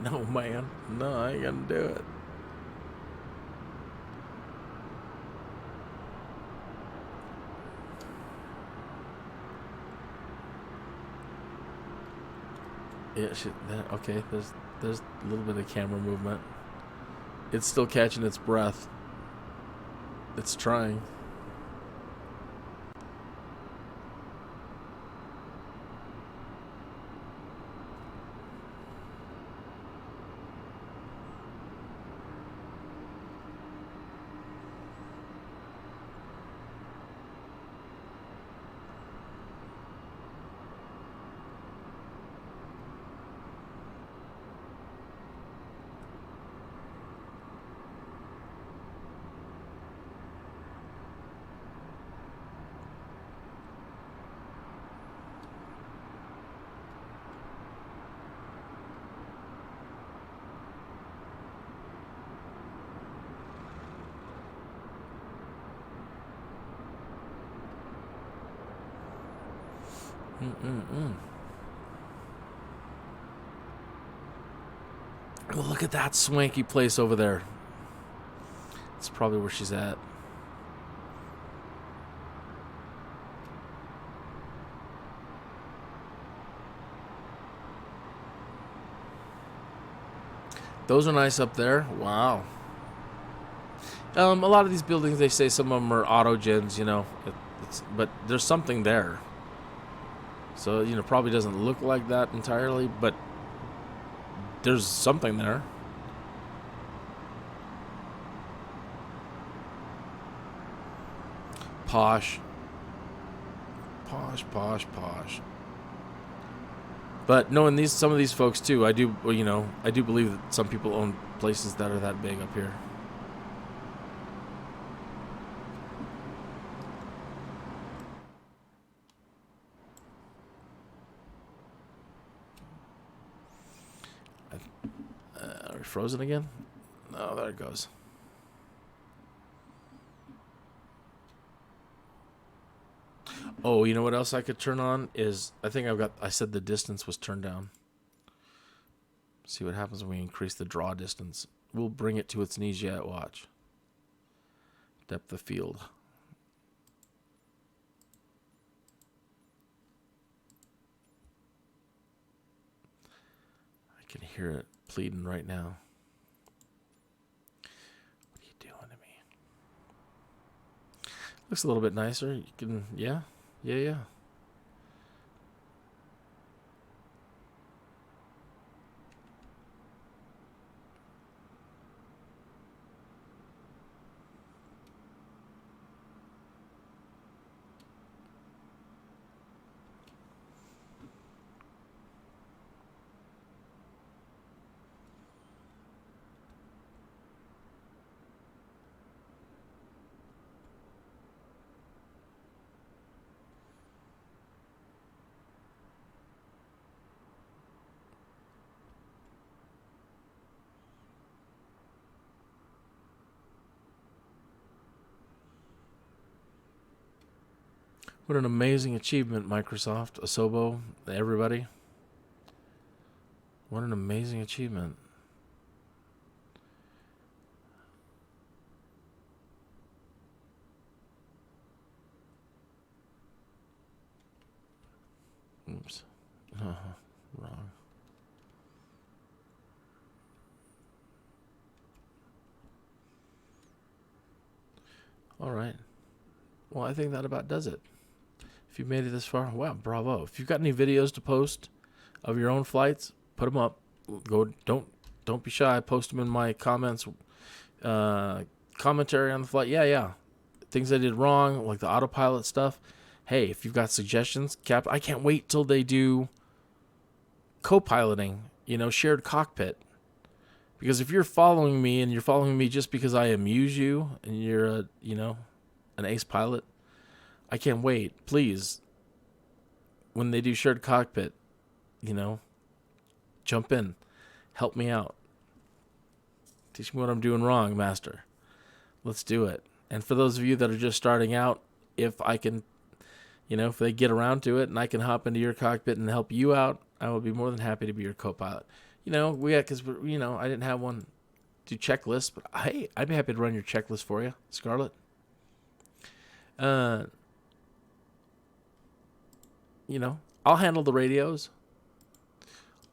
No, man. No, I ain't gonna do it. Yeah, okay, there's a little bit of camera movement. It's still catching its breath. It's trying. Well, look at that swanky place over there. It's probably where she's at. Those are nice up there. Wow. A lot of these buildings, they say some of them are autogens, you know. But there's something there. So, you know, probably doesn't look like that entirely, but there's something there. Posh. But knowing some of these folks too, I do believe that some people own places that are that big up here. Are we frozen again? Oh, there it goes. Oh, you know what else I could turn on is, I said the distance was turned down. See what happens when we increase the draw distance. We'll bring it to its knees yet, watch. Depth of field. I can hear it pleading right now. What are you doing to me? Looks a little bit nicer. You can, yeah. What an amazing achievement, Microsoft, Asobo, everybody. What an amazing achievement. Oops. Wrong. All right. Well, I think that about does it. If you've made it this far, wow, bravo. If you've got any videos to post of your own flights, put them up. Don't be shy. Post them in my comments, commentary on the flight. Yeah. Things I did wrong, like the autopilot stuff. Hey, if you've got suggestions, I can't wait till they do co-piloting, shared cockpit. Because if you're following me and you're following me just because I amuse you and you're an ace pilot, I can't wait. Please, when they do shared cockpit, jump in. Help me out. Teach me what I'm doing wrong, Master. Let's do it. And for those of you that are just starting out, if I can, if they get around to it and I can hop into your cockpit and help you out, I will be more than happy to be your co-pilot. Because I didn't have one do checklists, but hey, I'd be happy to run your checklist for you, Scarlet. I'll handle the radios.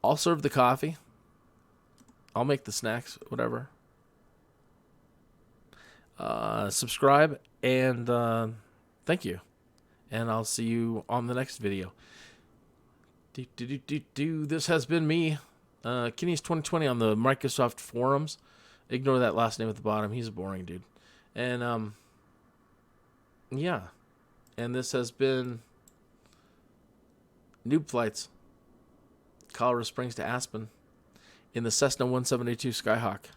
I'll serve the coffee. I'll make the snacks, whatever. Subscribe, and thank you. And I'll see you on the next video. This has been me, Kinneas 2020 on the Microsoft forums. Ignore that last name at the bottom. He's a boring dude. And, yeah. And this has been Noob Flights, Colorado Springs to Aspen, in the Cessna 1782 Skyhawk.